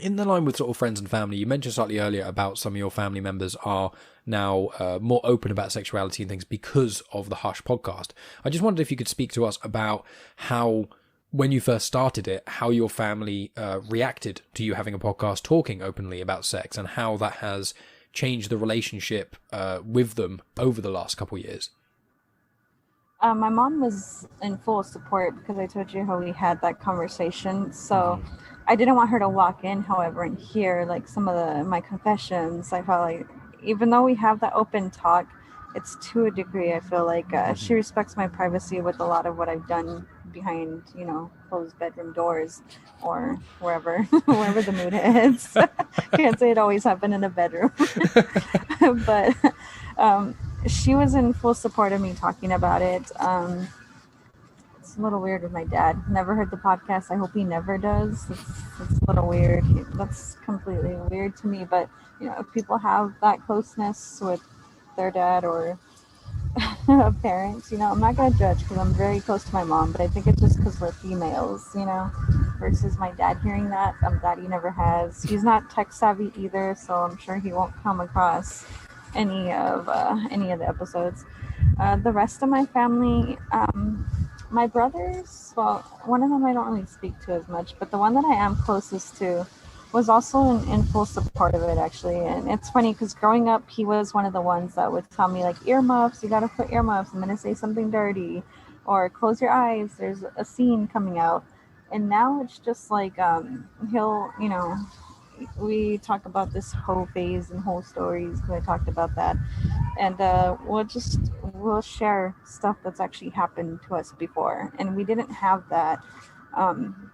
in the line with sort of friends and family, you mentioned slightly earlier about some of your family members are now more open about sexuality and things because of the Hush podcast. I just wondered if you could speak to us about how, when you first started it, how your family reacted to you having a podcast talking openly about sex, and how that has changed the relationship with them over the last couple of years. My mom was in full support, because I told you how we had that conversation. So I didn't want her to walk in, however, and hear like some of my confessions. I felt like, even though we have that open talk, it's to a degree, I feel like she respects my privacy with a lot of what I've done behind, closed bedroom doors, or wherever wherever the mood is. Can't say it always happened in a bedroom. But she was in full support of me talking about it. It's a little weird with my dad. Never heard the podcast. I hope he never does. It's a little weird. That's completely weird to me. But if people have that closeness with their dad or parents, I'm not gonna judge, because I'm very close to my mom. But I think it's just because we're females, versus my dad hearing that. I'm glad he never has. He's not tech savvy either, so I'm sure he won't come across any of the episodes. The rest of my family, my brothers, well, one of them I don't really speak to as much, but the one that I am closest to was also in full support of it, actually. And it's funny, because growing up, he was one of the ones that would tell me, like, earmuffs, you gotta put earmuffs, I'm gonna say something dirty, or close your eyes, there's a scene coming out. And now it's just like, he'll, we talk about this whole phase and whole stories, because I talked about that. And we'll share stuff that's actually happened to us before. And we didn't have that.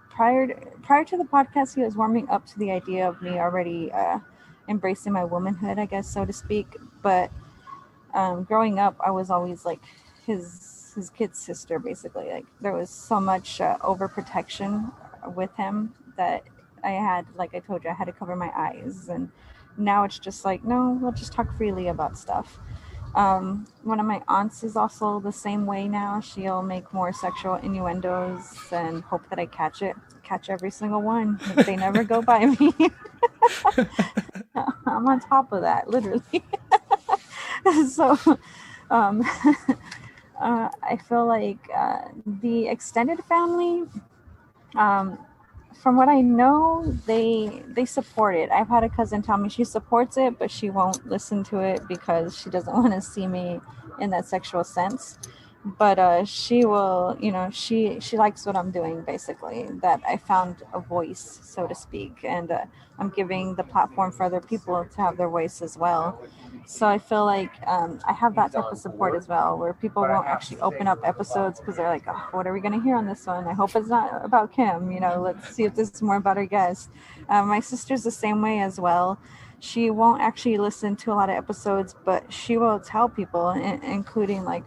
Prior to the podcast, he was warming up to the idea of me already embracing my womanhood, I guess, so to speak. But growing up, I was always like his kid's sister, basically. Like, there was so much overprotection with him that I had, like I told you, I had to cover my eyes. And now it's just like, no, we'll just talk freely about stuff. One of my aunts is also the same way now. She'll make more sexual innuendos and hope that I catch every single one. They never go by me. I'm on top of that, literally. So I feel like the extended family, from what I know, they support it. I've had a cousin tell me she supports it, but she won't listen to it because she doesn't want to see me in that sexual sense. But she will, she likes what I'm doing, basically, that I found a voice, so to speak, and I'm giving the platform for other people to have their voice as well. So I feel like I have that type of support as well, where people won't actually open up episodes because they're like, oh, what are we going to hear on this one? I hope it's not about Kim. Let's see if this is more about our guest. My sister's the same way as well. She won't actually listen to a lot of episodes, but she will tell people, including like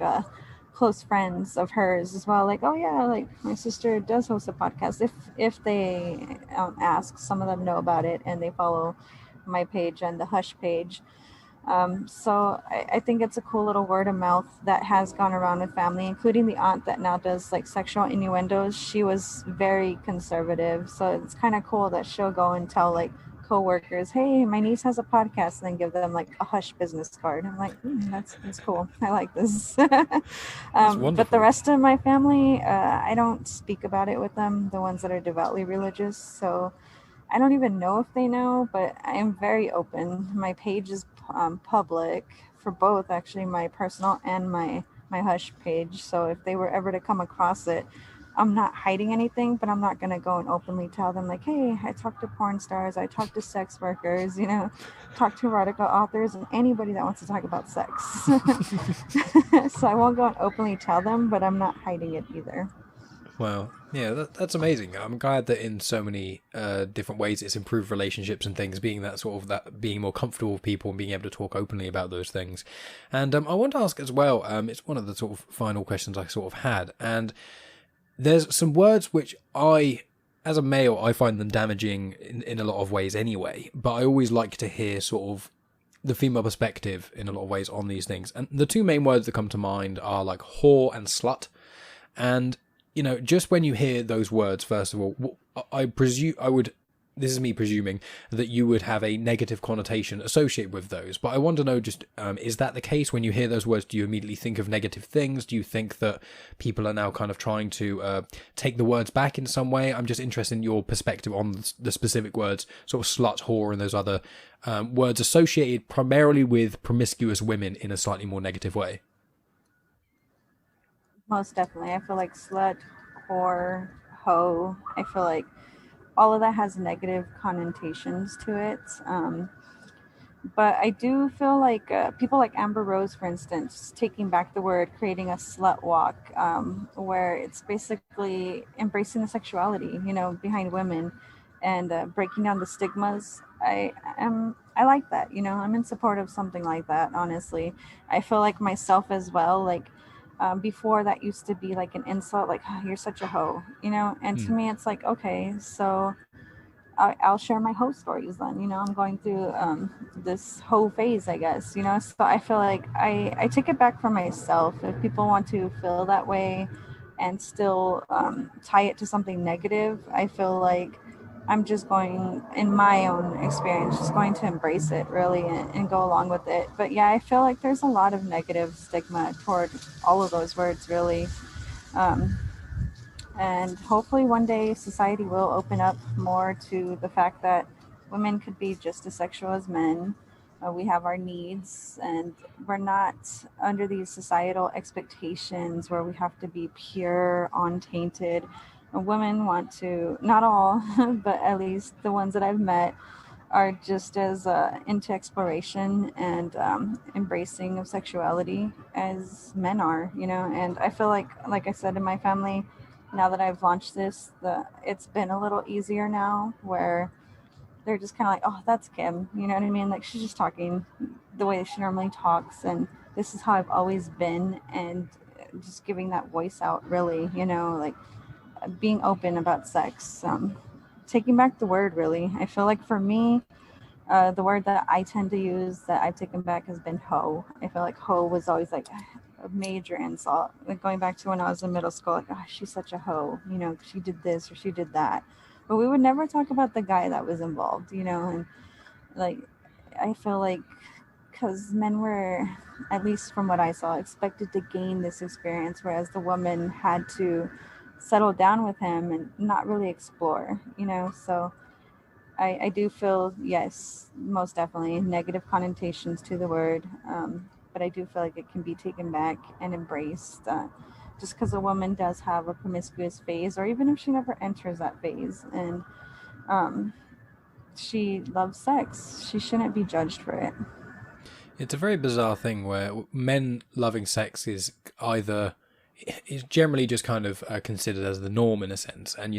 close friends of hers as well, like, oh yeah, like my sister does host a podcast. If they ask, some of them know about it and they follow my page and the Hush page. So I think it's a cool little word of mouth that has gone around with family, including the aunt that now does like sexual innuendos. She was very conservative, so it's kind of cool that she'll go and tell like coworkers, "Hey, my niece has a podcast," and then give them like a Hush business card. I'm like, that's cool. I like this. But the rest of my family, I don't speak about it with them. The ones that are devoutly religious, so. I don't even know if they know, but I am very open. My page is public for both, actually, my personal and my Hush page. So if they were ever to come across it, I'm not hiding anything, but I'm not going to go and openly tell them like, hey, I talk to porn stars, I talk to sex workers, talk to erotica authors and anybody that wants to talk about sex. So I won't go and openly tell them, but I'm not hiding it either. Wow. Yeah, that's amazing. I'm glad that in so many different ways it's improved relationships and things, being that sort of that being more comfortable with people and being able to talk openly about those things. And I want to ask as well, it's one of the sort of final questions I sort of had, and there's some words which as a male, I find them damaging in a lot of ways anyway, but I always like to hear sort of the female perspective in a lot of ways on these things. And the two main words that come to mind are like whore and slut. And just when you hear those words, first of all, this is me presuming that you would have a negative connotation associated with those. But I want to know just, is that the case when you hear those words? Do you immediately think of negative things? Do you think that people are now kind of trying to take the words back in some way? I'm just interested in your perspective on the specific words, sort of slut, whore, and those other words associated primarily with promiscuous women in a slightly more negative way. Most definitely. I feel like slut, whore, hoe, I feel like all of that has negative connotations to it. But I do feel like people like Amber Rose, for instance, taking back the word, creating a slut walk, where it's basically embracing the sexuality, behind women and breaking down the stigmas. I like that, I'm in support of something like that, honestly. I feel like myself as well, like, before that used to be like an insult, like, oh, you're such a hoe, and to me it's like, okay, so I'll share my hoe stories then, I'm going through this hoe phase, I guess, so I feel like I take it back for myself. If people want to feel that way and still tie it to something negative, I feel like I'm just going, in my own experience, just going to embrace it really and go along with it. But yeah, I feel like there's a lot of negative stigma toward all of those words, really. And hopefully one day society will open up more to the fact that women could be just as sexual as men. We have our needs, and we're not under these societal expectations where we have to be pure, untainted. Women want to, not all, but at least the ones that I've met are just as into exploration and embracing of sexuality as men are, and I feel like I said, in my family, now that I've launched this, it's been a little easier now, where they're just kind of like, oh, that's Kim, you know what I mean? Like, she's just talking the way she normally talks, and this is how I've always been, and just giving that voice out, really, like being open about sex, taking back the word, really. I feel like for me, the word that I tend to use that I've taken back has been hoe. I feel like hoe was always like a major insult. Like, going back to when I was in middle school, like, oh, she's such a hoe, she did this or she did that. But we would never talk about the guy that was involved, and like, I feel like because men were, at least from what I saw, expected to gain this experience, whereas the woman had to settle down with him and not really explore, so I do feel, yes, most definitely negative connotations to the word, but I do feel like it can be taken back and embraced, just because a woman does have a promiscuous phase, or even if she never enters that phase, and she loves sex, she shouldn't be judged for it. It's a very bizarre thing where men loving sex is generally just kind of considered as the norm in a sense. And,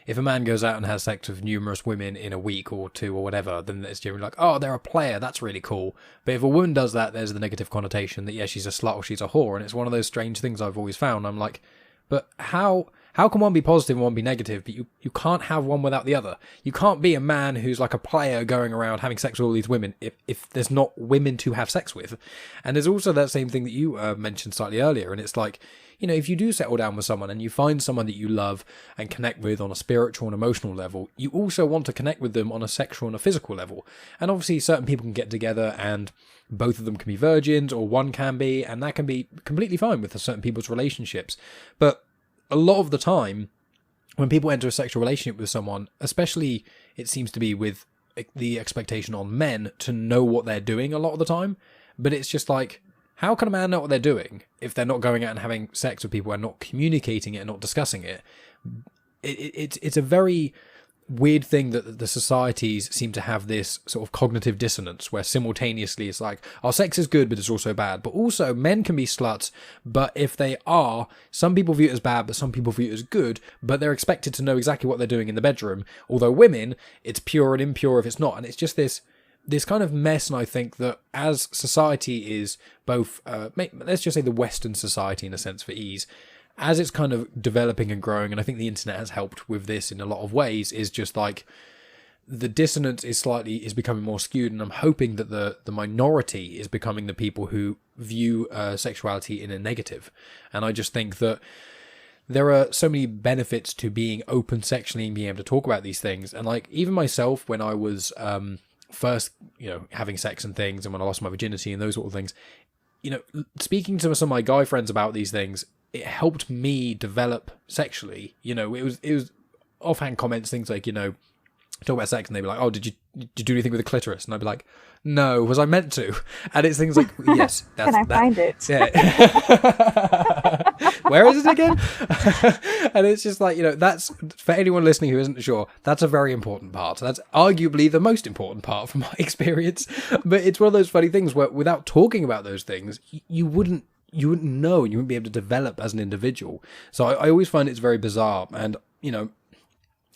if a man goes out and has sex with numerous women in a week or two or whatever, then it's generally like, oh, they're a player, that's really cool. But if a woman does that, there's the negative connotation that, yeah, she's a slut or she's a whore. And it's one of those strange things I've always found. I'm like, but how can one be positive and one be negative, but you can't have one without the other? You can't be a man who's like a player going around having sex with all these women if there's not women to have sex with. And there's also that same thing that you mentioned slightly earlier, and it's like, if you do settle down with someone and you find someone that you love and connect with on a spiritual and emotional level, you also want to connect with them on a sexual and a physical level. And obviously certain people can get together and both of them can be virgins, or one can be, and that can be completely fine with certain people's relationships. But a lot of the time, when people enter a sexual relationship with someone, especially it seems to be with the expectation on men to know what they're doing a lot of the time. But it's just like, how can a man know what they're doing if they're not going out and having sex with people and not communicating it and not discussing it? It's a very weird thing that the societies seem to have this sort of cognitive dissonance where simultaneously it's like, oh, sex is good, but it's also bad. But also men can be sluts, but if they are, some people view it as bad, but some people view it as good, but they're expected to know exactly what they're doing in the bedroom. Although women, it's pure and impure if it's not. And it's just this kind of mess. And I think that as society is both, let's just say the Western society in a sense for ease, as it's kind of developing and growing, and I think the internet has helped with this in a lot of ways, is just like the dissonance is becoming more skewed, and I'm hoping that the minority is becoming the people who view sexuality in a negative. And I just think that there are so many benefits to being open sexually and being able to talk about these things. And like even myself, when I was first, having sex and things, and when I lost my virginity and those sort of things, speaking to some of my guy friends about these things, it helped me develop sexually. It was offhand comments, things like, talk about sex, and they'd be like, oh, did you do anything with the clitoris? And I'd be like, no, was I meant to? And it's things like, yes, that's Can I find it? Yeah. Where is it again? And it's just like, that's, for anyone listening who isn't sure, that's a very important part. That's arguably the most important part from my experience. But it's one of those funny things where without talking about those things, you wouldn't know, and you wouldn't be able to develop as an individual. So I always find it's very bizarre. And,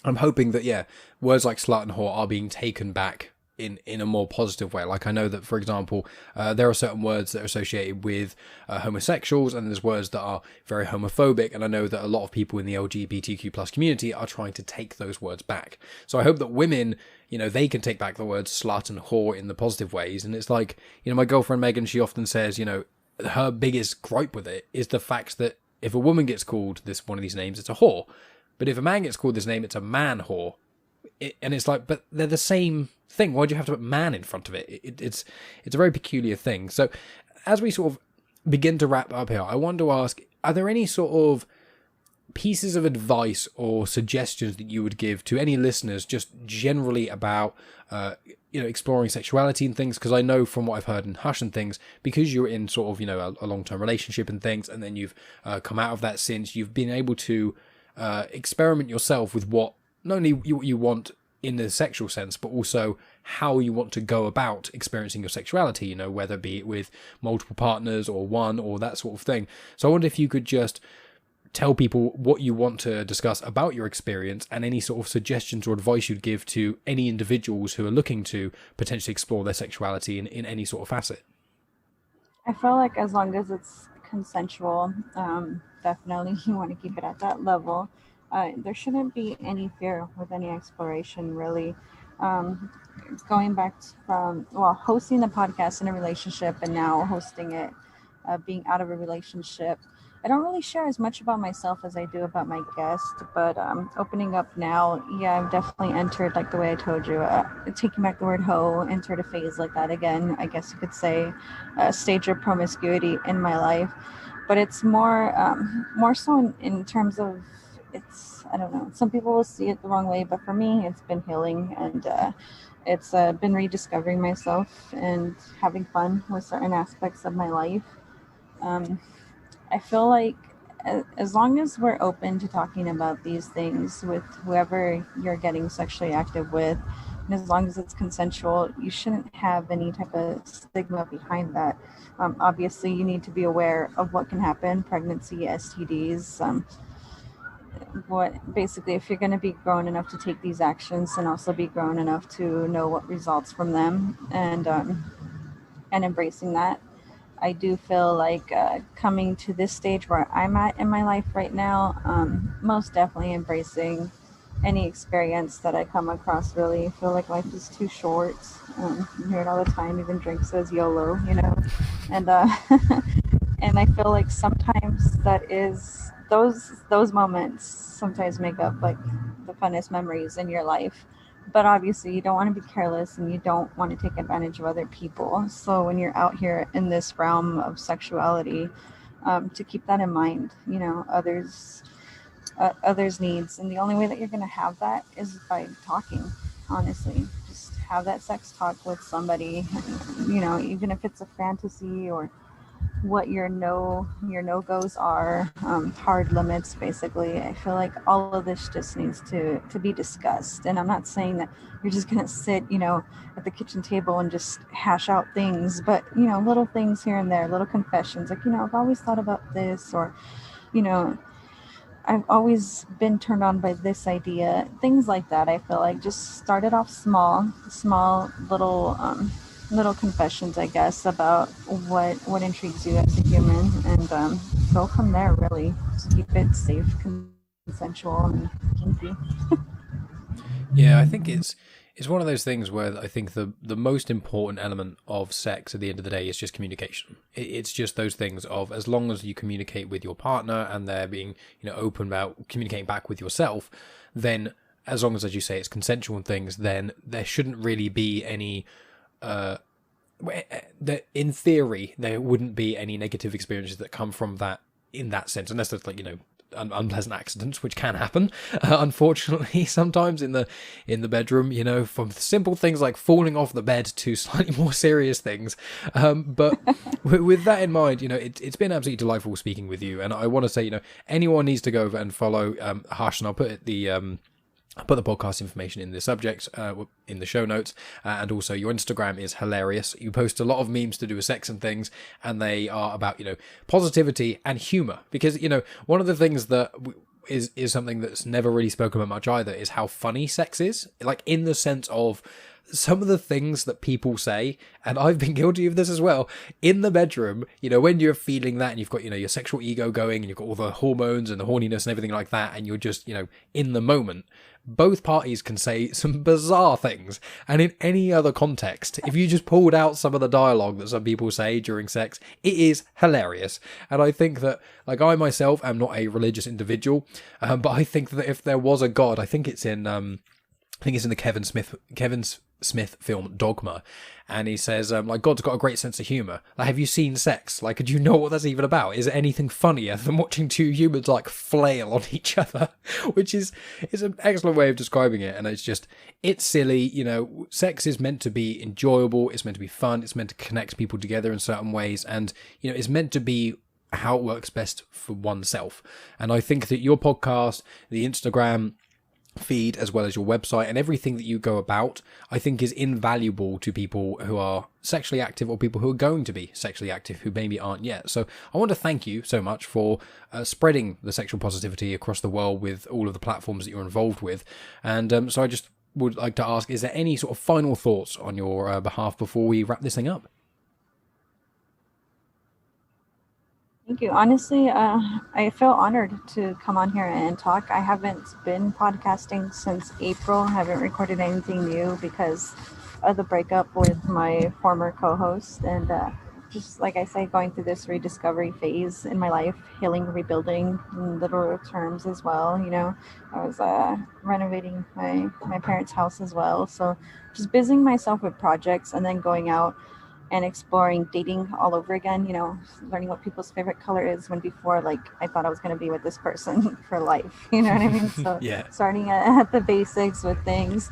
I'm hoping that, words like slut and whore are being taken back in a more positive way. Like I know that, for example, there are certain words that are associated with homosexuals, and there's words that are very homophobic. And I know that a lot of people in the LGBTQ plus community are trying to take those words back. So I hope that women, they can take back the words slut and whore in the positive ways. And it's like, my girlfriend Megan, she often says, her biggest gripe with it is the fact that if a woman gets called one of these names, it's a whore. But if a man gets called this name, it's a man whore. And it's like, but they're the same thing. Why do you have to put man in front of it? It's a very peculiar thing. So as we sort of begin to wrap up here, I want to ask, are there any sort of pieces of advice or suggestions that you would give to any listeners just generally about exploring sexuality and things? Because I know from what I've heard in Hush and things, because you're in sort of a long-term relationship and things, and then you've come out of that since, you've been able to experiment yourself with what not only what you want in the sexual sense, but also how you want to go about experiencing your sexuality, whether be it with multiple partners or one or that sort of thing. So I wonder if you could just tell people what you want to discuss about your experience, and any sort of suggestions or advice you'd give to any individuals who are looking to potentially explore their sexuality in any sort of facet. I feel like as long as it's consensual, definitely you want to keep it at that level. There shouldn't be any fear with any exploration, really. Going back from, hosting the podcast in a relationship, and now hosting it, being out of a relationship, I don't really share as much about myself as I do about my guest, but opening up now, I've definitely entered, like the way I told you, taking back the word hoe, entered a phase like that again, I guess you could say, a stage of promiscuity in my life. But it's more so in terms of, I don't know, some people will see it the wrong way, but for me, it's been healing, and it's been rediscovering myself and having fun with certain aspects of my life. I feel like as long as we're open to talking about these things with whoever you're getting sexually active with, And as long as it's consensual, you shouldn't have any type of stigma behind that. Obviously, you need to be aware of what can happen, pregnancy, STDs. What basically, if you're going to be grown enough to take these actions, and also be grown enough to know what results from them, and embracing that. I do feel like coming to this stage where I'm at in my life right now, most definitely embracing any experience that I come across. Really, I feel like life is too short. You hear it all the time. Even Drink says YOLO, and and I feel like sometimes that is those moments sometimes make up like the funnest memories in your life. But obviously, you don't want to be careless, and you don't want to take advantage of other people. So when you're out here in this realm of sexuality, to keep that in mind, others' needs, and the only way that you're going to have that is by talking. Honestly, just have that sex talk with somebody. Even if it's a fantasy, or what your no goes are, hard limits. Basically, I feel like all of this just needs to be discussed. And I'm not saying that you're just gonna sit at the kitchen table and just hash out things, but little things here and there, little confessions, like I've always thought about this, or you know I've always been turned on by this idea, things like that. I feel like just started off small little confessions, I guess, about what intrigues you as a human, and go from there. Really, just keep it safe, consensual, and kinky. Yeah, I think it's one of those things where I think the most important element of sex at the end of the day is just communication. It's just those things of, as long as you communicate with your partner and they're being open about communicating back with yourself, then as long as you say, it's consensual and things, then there shouldn't really be any. In theory, there wouldn't be any negative experiences that come from that in that sense, unless there's unpleasant accidents, which can happen, unfortunately, sometimes in the bedroom, from simple things like falling off the bed to slightly more serious things. But with that in mind, it's been absolutely delightful speaking with you, and I want to say, anyone needs to go over and follow Hush, and I'll put the podcast information in the subject, in the show notes, and also your Instagram is hilarious. You post a lot of memes to do with sex and things, and they are about, positivity and humor, because, one of the things that is something that's never really spoken about much either is how funny sex is, like in the sense of some of the things that people say, and I've been guilty of this as well, in the bedroom, when you're feeling that and you've got, your sexual ego going and you've got all the hormones and the horniness and everything like that, and you're just, in the moment, both parties can say some bizarre things. And in any other context, if you just pulled out some of the dialogue that some people say during sex, it is hilarious. And I think that, like, I myself am not a religious individual, but I think that if there was a God, I think it's in the Kevin Smith film Dogma, and he says, God's got a great sense of humor. Like, have you seen sex? Like, do you know what that's even about? Is there anything funnier than watching two humans flail on each other? Which is an excellent way of describing it. And it's silly. Sex is meant to be enjoyable. It's meant to be fun. It's meant to connect people together in certain ways, and it's meant to be how it works best for oneself. And I think that your podcast, the Instagram feed, as well as your website and everything that you go about, I think is invaluable to people who are sexually active, or people who are going to be sexually active who maybe aren't yet. So I want to thank you so much for spreading the sexual positivity across the world with all of the platforms that you're involved with. And so I just would like to ask, is there any sort of final thoughts on your behalf before we wrap this thing up? Thank you. Honestly, I feel honored to come on here and talk. I haven't been podcasting since April. I haven't recorded anything new because of the breakup with my former co-host. And just like I say, going through this rediscovery phase in my life, healing, rebuilding in literal terms as well. I was renovating my parents' house as well. So just busying myself with projects, and then going out and exploring dating all over again, learning what people's favorite color is, when before, I thought I was going to be with this person for life, you know what I mean? So Yeah. starting at the basics with things.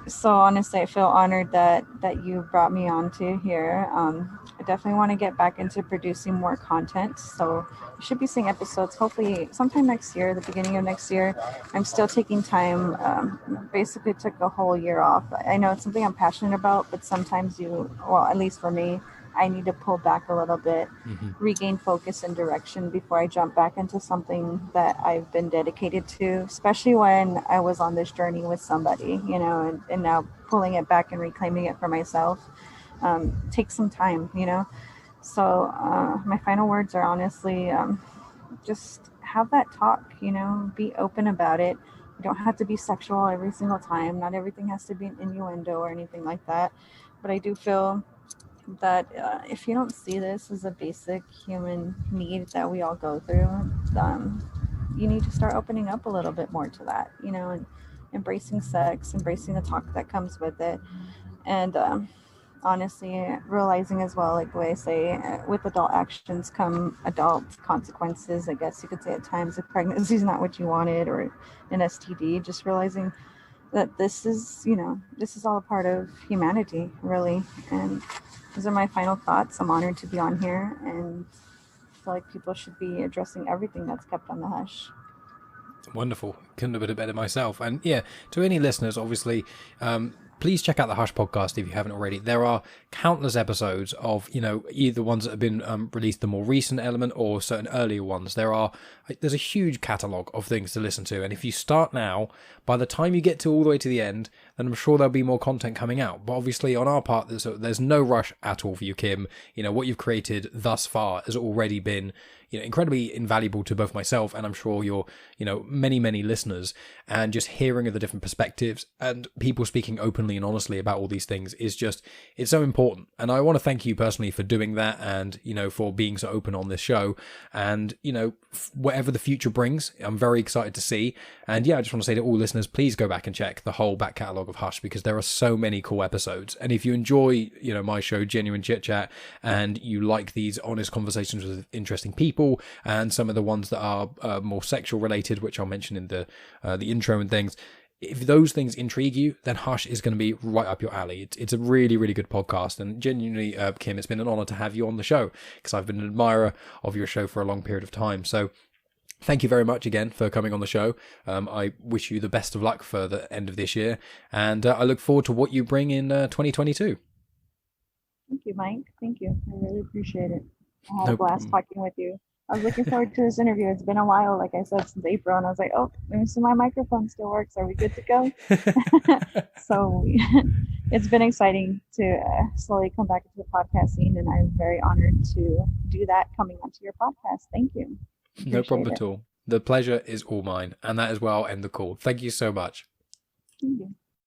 So honestly, I feel honored that you brought me on to here. I definitely want to get back into producing more content. So you should be seeing episodes hopefully sometime next year, the beginning of next year. I'm still taking time. Basically, took a whole year off. I know it's something I'm passionate about, but sometimes well, at least for me, I need to pull back a little bit, Hmm. regain focus and direction before I jump back into something that I've been dedicated to, especially when I was on this journey with somebody, and now pulling it back and reclaiming it for myself takes some time, So my final words are honestly just have that talk, be open about it. You don't have to be sexual every single time. Not everything has to be an innuendo or anything like that. But I do feel that if you don't see this as a basic human need that we all go through, you need to start opening up a little bit more to that, and embracing sex, embracing the talk that comes with it. And honestly, realizing as well, like the way I say, with adult actions come adult consequences, I guess you could say at times, if pregnancy is not what you wanted or an STD, just realizing that this is all a part of humanity, really. And those are my final thoughts. I'm honored to be on here, and I feel like people should be addressing everything that's kept on the hush. Wonderful. Couldn't have been a better myself. And yeah, to any listeners, obviously, please check out the Hush podcast if you haven't already. There are countless episodes of, either ones that have been released, the more recent element, or certain earlier ones. There's a huge catalogue of things to listen to. And if you start now, by the time you get to all the way to the end, then I'm sure there'll be more content coming out. But obviously on our part, there's no rush at all for you, Kim. What you've created thus far has already been, incredibly invaluable to both myself and I'm sure your, many, many listeners. And just hearing of the different perspectives and people speaking openly and honestly about all these things is just, it's so important. And I want to thank you personally for doing that and, for being so open on this show. And, whatever the future brings, I'm very excited to see. And yeah, I just want to say to all listeners, please go back and check the whole back catalogue of Hush because there are so many cool episodes. And if you enjoy, my show, Genuine Chit-Chat, and you like these honest conversations with interesting people and some of the ones that are more sexual related, which I'll mention in the intro and things, if those things intrigue you, then Hush is going to be right up your alley. It's a really, really good podcast. And genuinely, Kim, it's been an honor to have you on the show because I've been an admirer of your show for a long period of time. So thank you very much again for coming on the show. I wish you the best of luck for the end of this year. And I look forward to what you bring in 2022. Thank you, Mike. Thank you. I really appreciate it. I had a blast talking with you. I was looking forward to this interview. It's been a while, like I said, since April, and I was like, oh, let me see my microphone still works. Are we good to go? So it's been exciting to slowly come back into the podcast scene, and I'm very honored to do that coming onto your podcast. Thank you. No problem at all. The pleasure is all mine, and that is where I'll end the call. Thank you so much. Thank you.